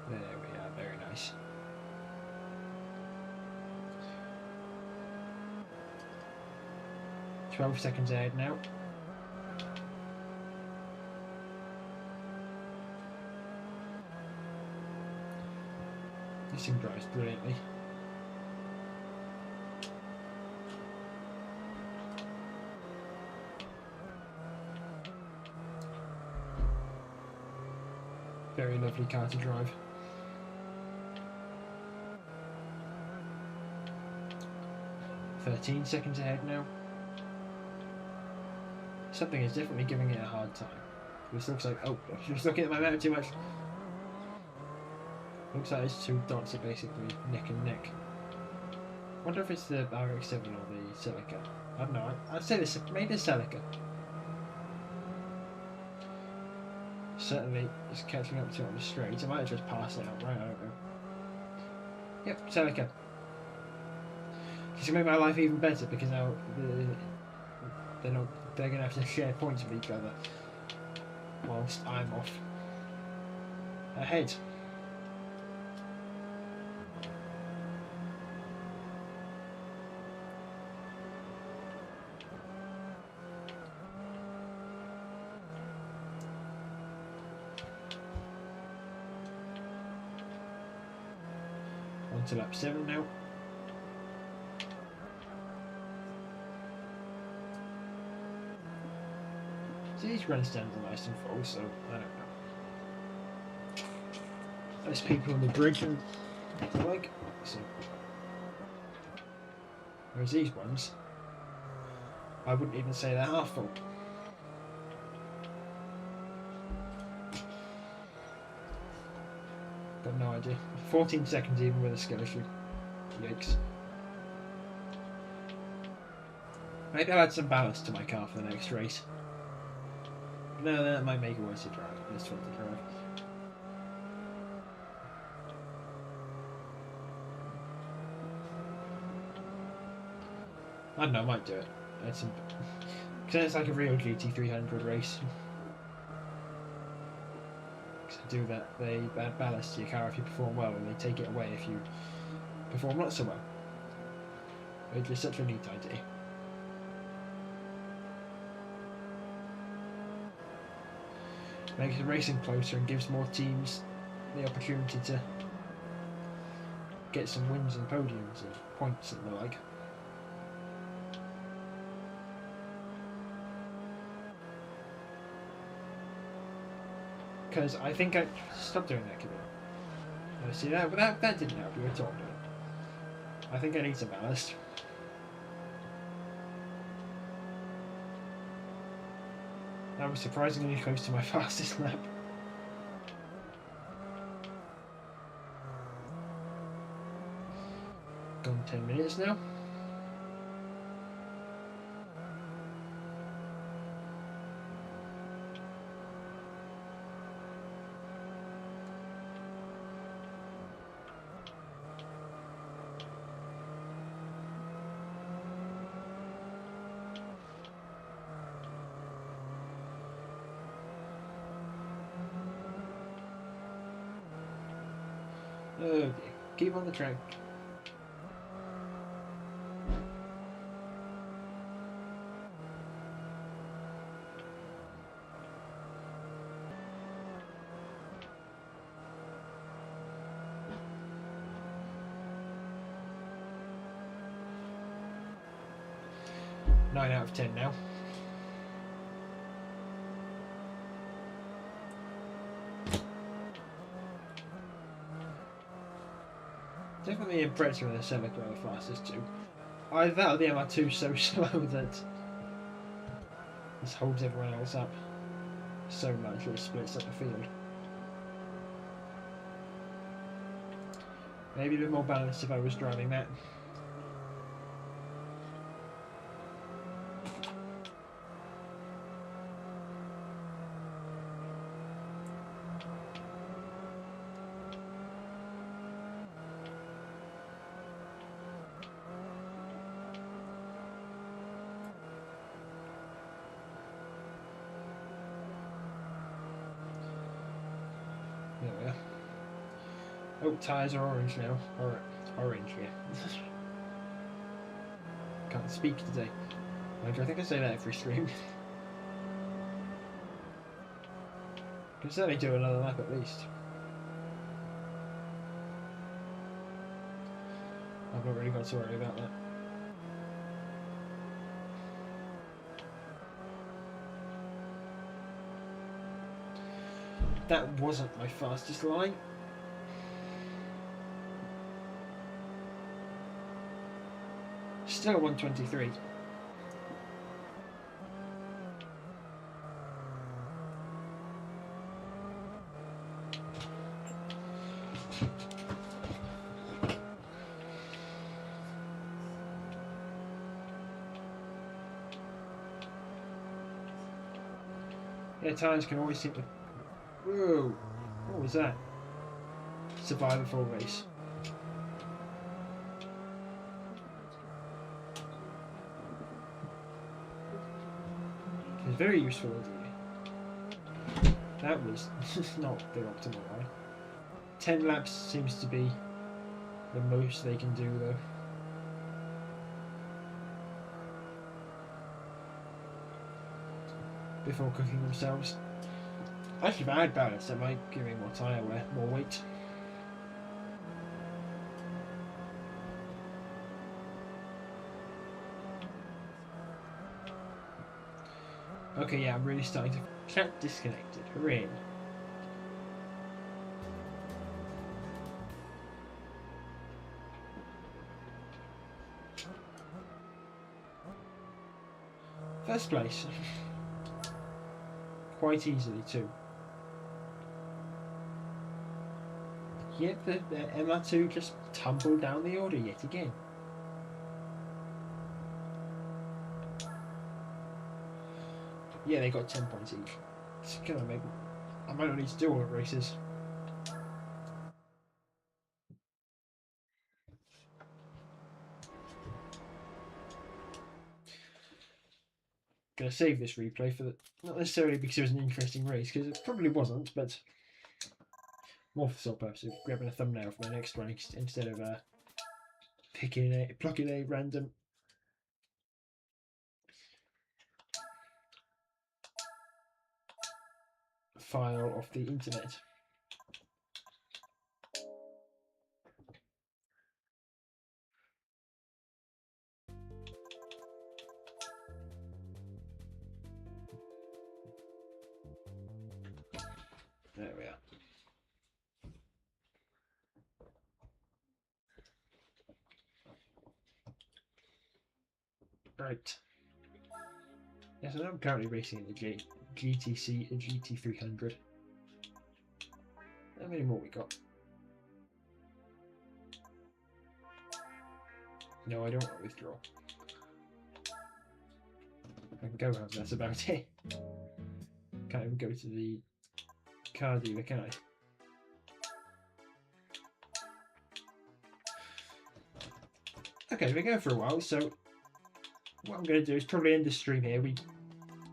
There we are, very nice. "12 seconds ahead now. This thing drives brilliantly. Very lovely car to drive. "13 seconds ahead now. Something is definitely giving it a hard time. This looks like, oh, I'm just looking at my map too much. Looks like these two dots are basically neck and neck. Wonder if it's the RX-7 or the Celica. I don't know. I'd say this, maybe the Celica. Certainly, it's catching up to it on the straight. I might have just passed it out right. I don't know. Yep, Celica. It's gonna make my life even better because now they're gonna have to share points with each other whilst I'm off ahead. On to lap 7 now. So these grandstands are nice and full, so I don't know. There's people on the bridge and the like. So. Whereas these ones, I wouldn't even say they're half full. Got no idea. 14 seconds even with a skill issue. Yikes. Maybe I'll add some ballast to my car for the next race. No, that might make it worse to drive. Less fun to drive. I don't know, I might do it. Because it's like a real GT300 race. Because they do that, they add ballast to your car if you perform well, and they take it away if you perform not so well. Which is such a neat idea. Makes the racing closer and gives more teams the opportunity to get some wins and podiums and points and the like. Because I think I stop doing that, Kevin. See that didn't help you at all. I think I need some ballast. That was surprisingly close to my fastest lap. Gone 10 minutes now. Okay, keep on the track. Nine out of 10 now. Definitely impressed with the Celica the fastest too. Either that or the MR2 so slow that this holds everyone else up so much that it splits up the field. Maybe a bit more balanced if I was driving that. There we are. Oh, tyres are orange now. Or orange, yeah. Can't speak today. I think I say that every stream. Can certainly do another lap at least. I've not really got to worry about that. That wasn't my fastest line. Still 123. Yeah, tyres can always seem to... Whoa! What was that? Survive a full race. It's very useful indeed. That was not the optimal line. 10 laps seems to be the most they can do though. Before cooking themselves. Actually, if I had balance, that might give me more tyre wear, more weight. Okay, yeah, I'm really starting to... Chat disconnected. Hooray. First place. Quite easily too. Yet the MR2 just tumbled down the order yet again. Yeah, they got 10 points each. It's gonna make... I might not need to do all the races. going to save this replay for the, not necessarily because it was an interesting race, because it probably wasn't, but more for sole purposes, grabbing a thumbnail for my next one instead of plucking a random file off the internet. There we are. Right. Yes, I'm currently racing in the GTC, a GT300. How many more we got? No, I don't want to withdraw. I can go home, that's about it. Can't even go to the car dealer, can I? Okay, we're going for a while, so what I'm going to do is probably end the stream here. We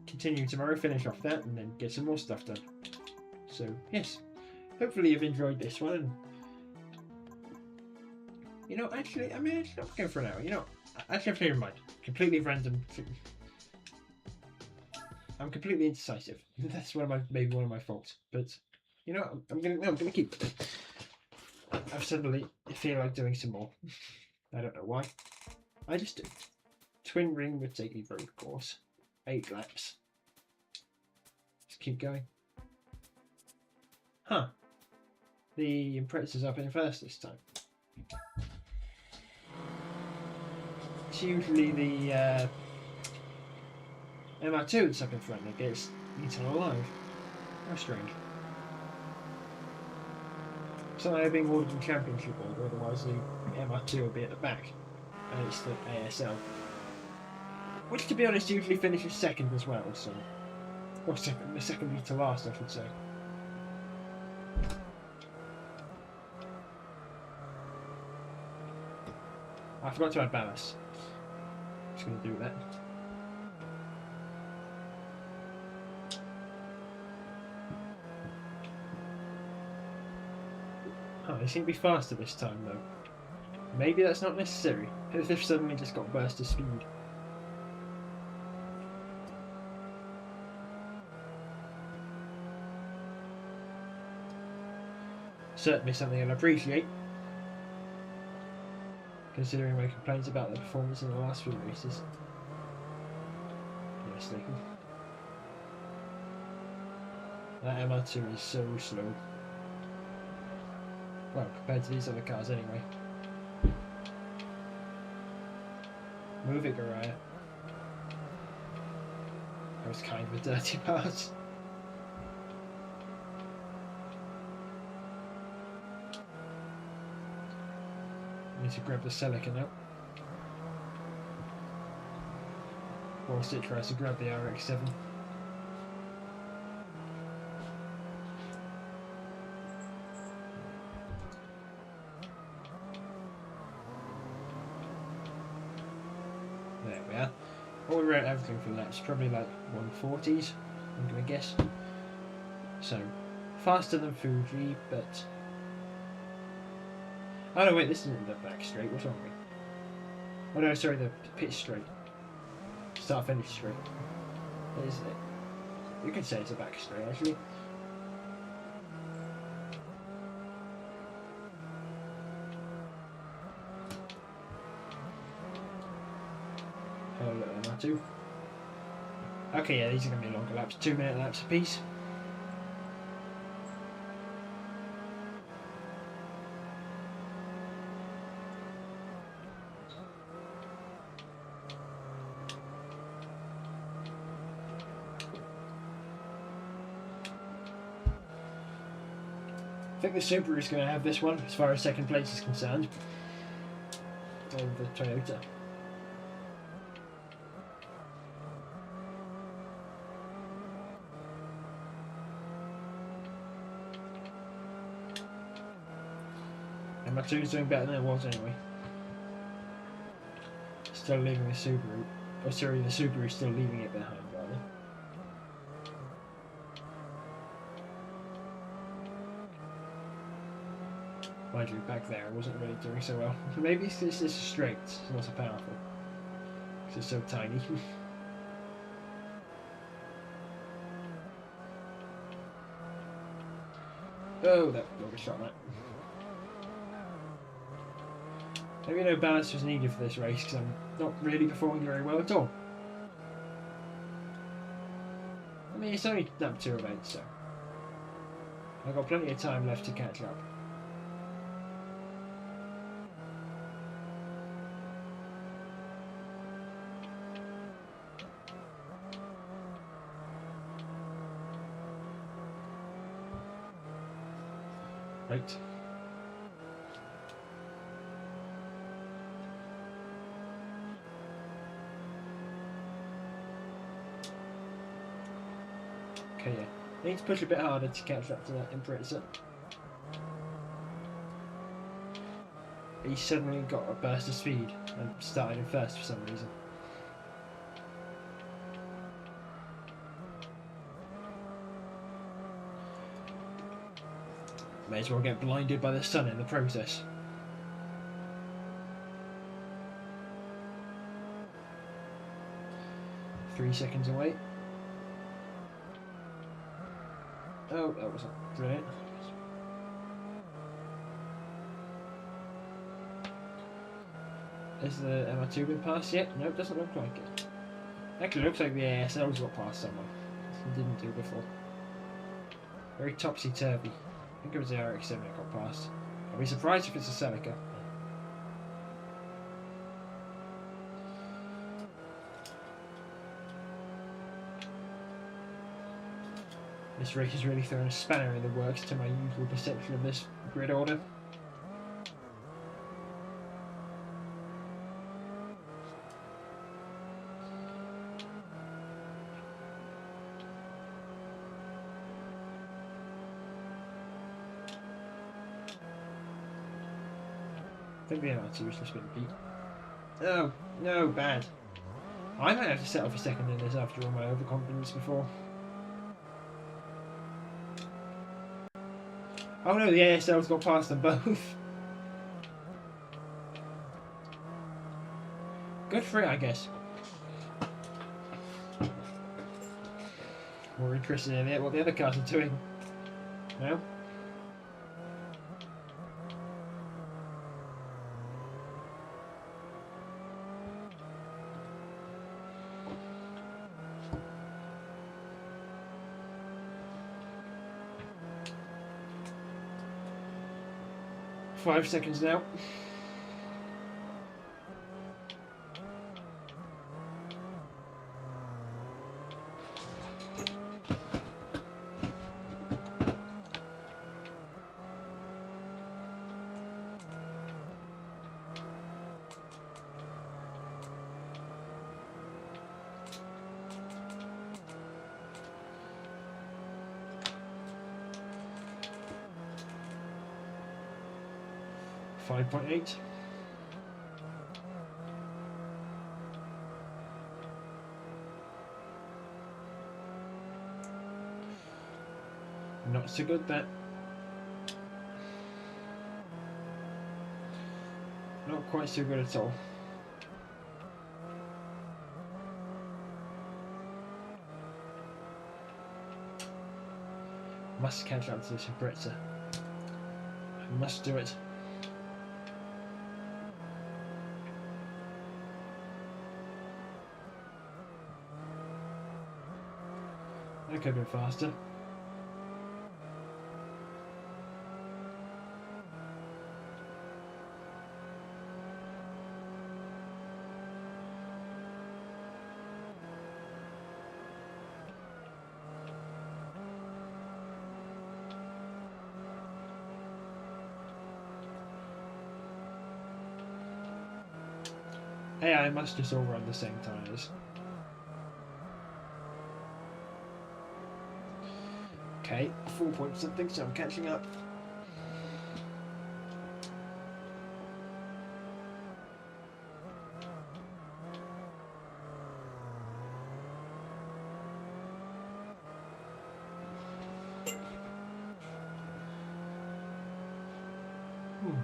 continue tomorrow, finish off that, and then get some more stuff done. So, yes, hopefully you've enjoyed this one. And, you know, actually, I mean, it's not going for an hour. You know, actually, I've changed my mind. Completely random. I'm completely indecisive. That's maybe one of my faults. But, you know, I'm gonna keep it. I suddenly feel like doing some more. I don't know why. I just do. Twin ring would take me through, of course. 8 laps. Just keep going. Huh. The Impreza's up in first this time. It's usually the MR2 that's up in front that gets eaten alive. How strange. So they're being ordered in championship order, otherwise the MR2 will be at the back. And it's the ASL. Which, to be honest, usually finishes second as well, so... Or second, the second to last, I should say. I forgot to add ballast. Just going to do that. Oh, they seem to be faster this time, though. Maybe that's not necessary. If they've suddenly just got burst of speed. Certainly something I'll appreciate, considering my complaints about the performance in the last few races. Yes, they can. That MR2 is so slow. Well, compared to these other cars anyway. Move it, Gariah. That was kind of a dirty part. Need to grab the Celica now. Whilst it tries to grab the RX-7. There we are. All around everything for laps, probably like 140s, I'm going to guess. So, faster than Fuji, but... Oh no, wait, this isn't the back straight, what's wrong with me? Oh no, sorry, the pit straight. Start finish straight. Is it? You could say it's a back straight, actually. Hello, MR2. Okay, yeah, these are going to be longer laps, 2-minute laps a piece. I think the Subaru is going to have this one, as far as second place is concerned, over the Toyota. MR2 is doing better than it was anyway. Still leaving the Subaru. Oh, sorry, the Subaru is still leaving it behind, rather. Mind you, back there I wasn't really doing so well. Maybe it's this is straight, it's not so powerful. Because it's so tiny. Oh, that was a shot, that. Maybe no balance was needed for this race because I'm not really performing very well at all. I mean, it's only up 2 events, so I've got plenty of time left to catch up. Right. Okay, yeah. I need to push a bit harder to catch up to that Impreza. He suddenly got a burst of speed and started in first for some reason. May as well get blinded by the sun in the process. Three seconds away. Oh, that wasn't brilliant. Has the MR2 been passed yet? No, it doesn't look like it. Actually, it looks like the ASL's got past someone. It didn't do before. Very topsy-turvy. I think it was the RX-7 that got past. I'll be surprised if it's a Celica. This race is really throwing a spanner in the works to my usual perception of this grid order. I think the MR2 has just been beat. Oh, no, bad. I might have to settle for second in this after all my overconfidence before. Oh no, the ASL's got past them both. Good for it, I guess. More interested in what the other cars are doing. No? Five seconds now. .8. Not so good, that. Not quite so good at all. Must catch up to this Impreza. I must do it. That could have been faster. Hey, I must just all run the same tyres. Okay, 4 point something, so I'm catching up. There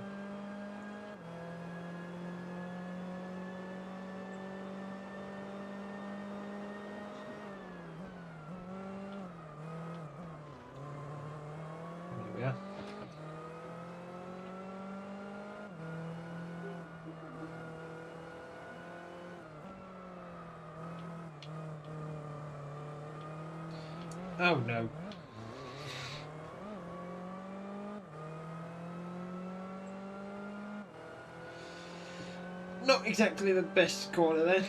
we are. Oh no. Not exactly the best corner there.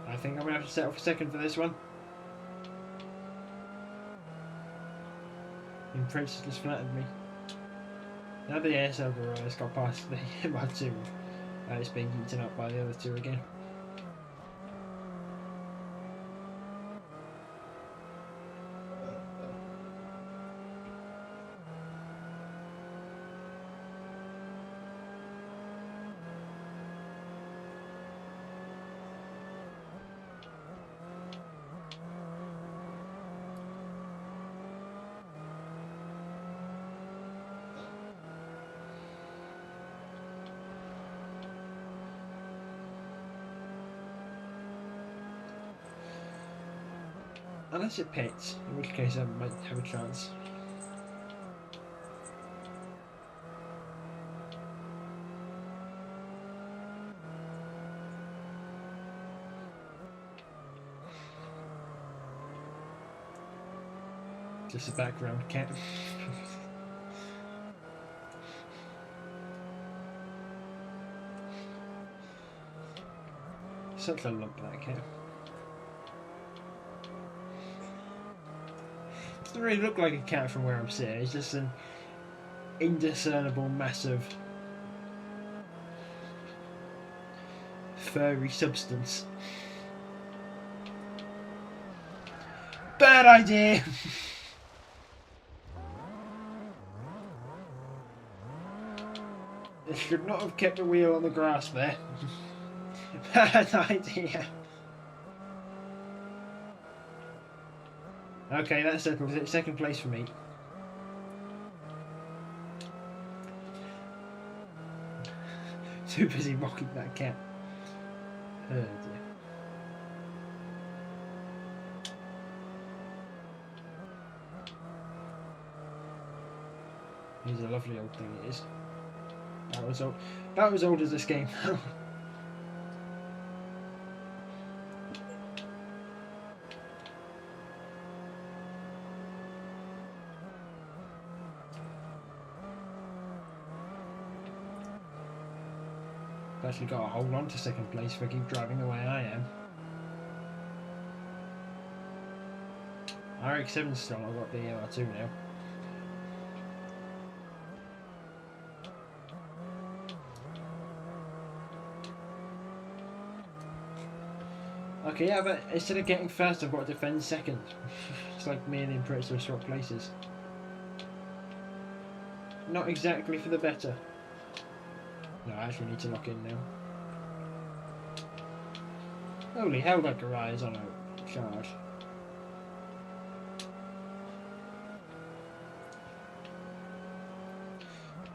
I think I'm going to have to settle for second for this one. Prince has just flattered me. Now the ASL has got past the MR2. It's being eaten up by the other two again. Unless it pits, in which case I might have a chance. Just a background cat. Such a lump, that cat. Doesn't really look like a cat from where I'm sitting. It's just an indiscernible mass of furry substance. Bad idea! I should not have kept the wheel on the grass there. Bad idea. Okay, that settles it. Second place for me. Too busy mocking that cat. Oh dear. He's a lovely old thing, it is. That was old. That was old as this game. I've actually got to hold on to second place if I keep driving the way I am. RX-7's still not got the MR2 now. Okay, yeah, but instead of getting first, I've got to defend second. It's like me and the Imperial swap places. Not exactly for the better. No, I actually need to lock in now. Holy hell, that garage is on a charge.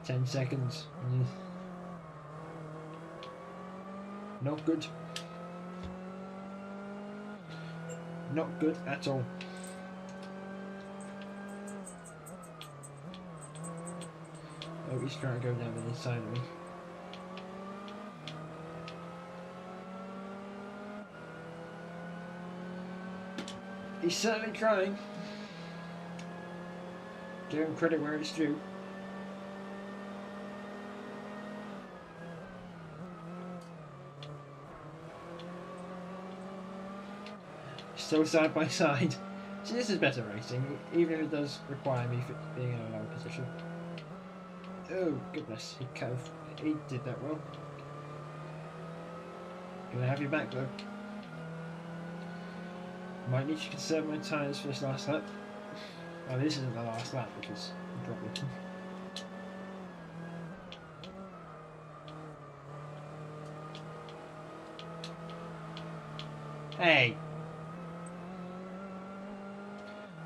Ten seconds. Not good. Not good at all. Oh, he's trying to go down the inside of me. He's certainly trying. Give him credit where it's due. Still side by side. See, this is better racing, even if it does require me being in a lower position. Oh goodness, he did that well. Gonna have you back though. Might need to conserve my tyres for this last lap. Oh, this isn't the last lap, which is a problem. Hey!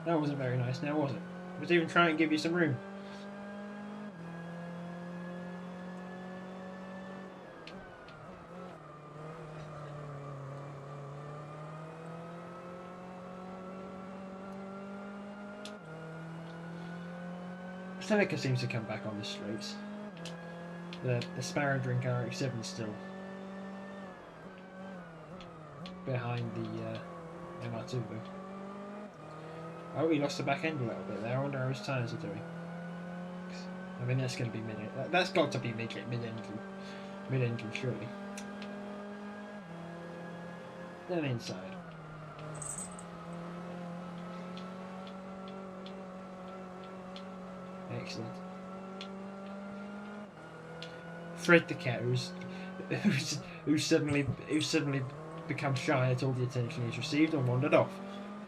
That wasn't very nice now, was it? I was even trying to give you some room. Seneca seems to come back on the straights. The Sparrow Drink RX-7 still behind the MR2 though. Oh, he lost the back end a little bit there. I wonder how his tyres are doing. I mean, that's going to be mid. That's got to be mid-engine, surely. Then inside. Excellent. Fred the cat, who's suddenly become shy at all the attention he's received and wandered off,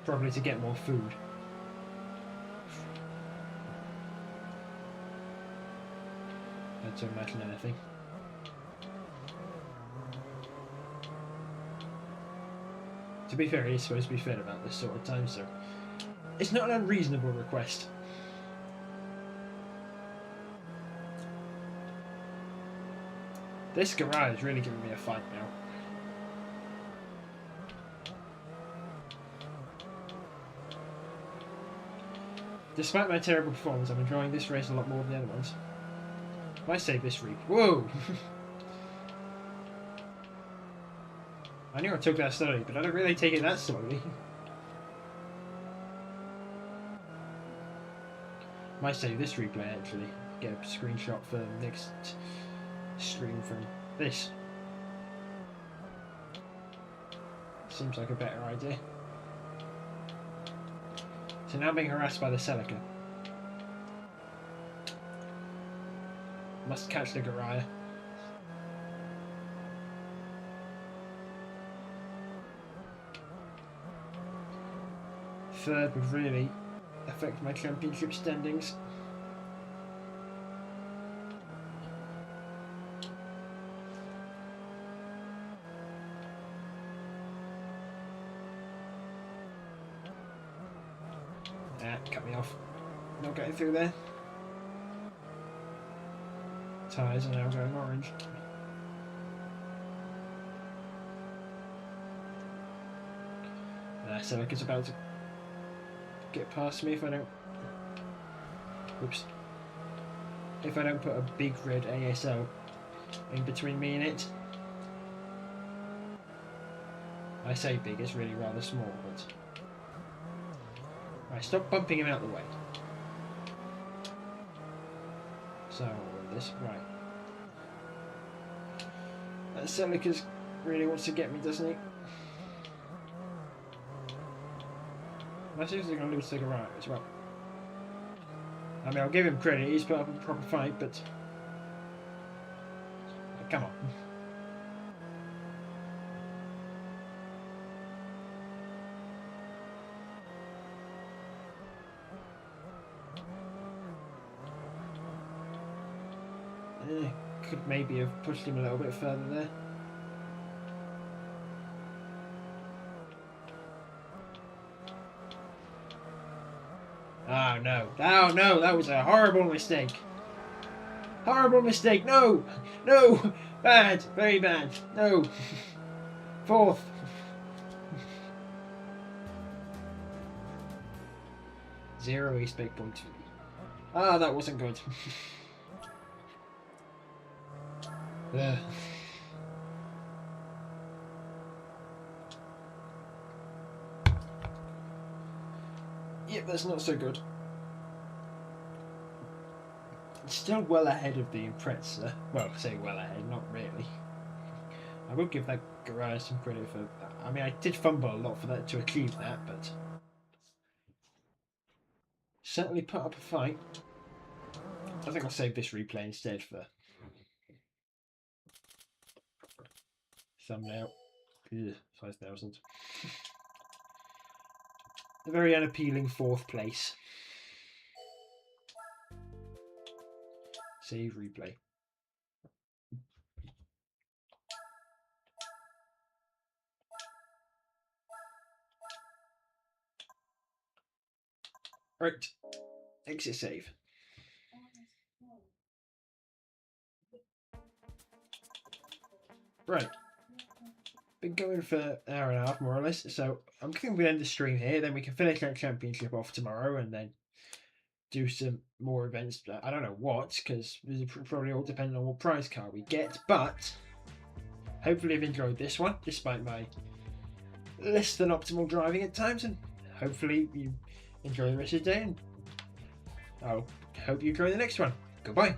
probably to get more food. Not to imagine anything. To be fair, he's supposed to be fed about this sort of time, so it's not an unreasonable request. This garage is really giving me a fight now. Despite my terrible performance, I'm enjoying this race a lot more than the other ones. If I save this reap, whoa! I knew I took that slowly, but I don't really take it that slowly. Might save this replay actually. Get a screenshot for next stream from this. Seems like a better idea. So now being harassed by the Celica. Must catch the Goriah. Third would really affect my championship standings. Cut me off. Not getting through there. Tyres are now going orange. Celica's about to get past me if I don't. Oops. If I don't put a big red ASL in between me and it. I say big, it's really rather small, but. Right, stop bumping him out the way. So, this, right. That Celica's really wants to get me, doesn't he? I'm seriously going to lose to the Goriah as well. I mean, I'll give him credit, he's put up a proper fight, but... Come on. Could maybe have pushed him a little bit further there. Oh no. Oh no, that was a horrible mistake. Horrible mistake. No! No! Bad. Very bad. No. Fourth. Zero East Big Point. Ah, that wasn't good. Ugh. Yep, that's not so good. It's still well ahead of the Impreza. Well, I say well ahead, not really. I will give that Goriah some credit for that. I mean, I did fumble a lot for that to achieve that, but certainly put up a fight. I think I'll save this replay instead for thumbnail. Ugh, 5,000. A very unappealing fourth place. Save replay. Right, exit save. Right, been going for an hour and a half more or less, so I'm thinking we'll end the stream here, then we can finish our championship off tomorrow and then do some more events. I don't know what, because it's probably all depending on what prize car we get, but hopefully you've enjoyed this one, despite my less than optimal driving at times, and hopefully you enjoy the rest of the day, and I'll hope you enjoy the next one. Goodbye.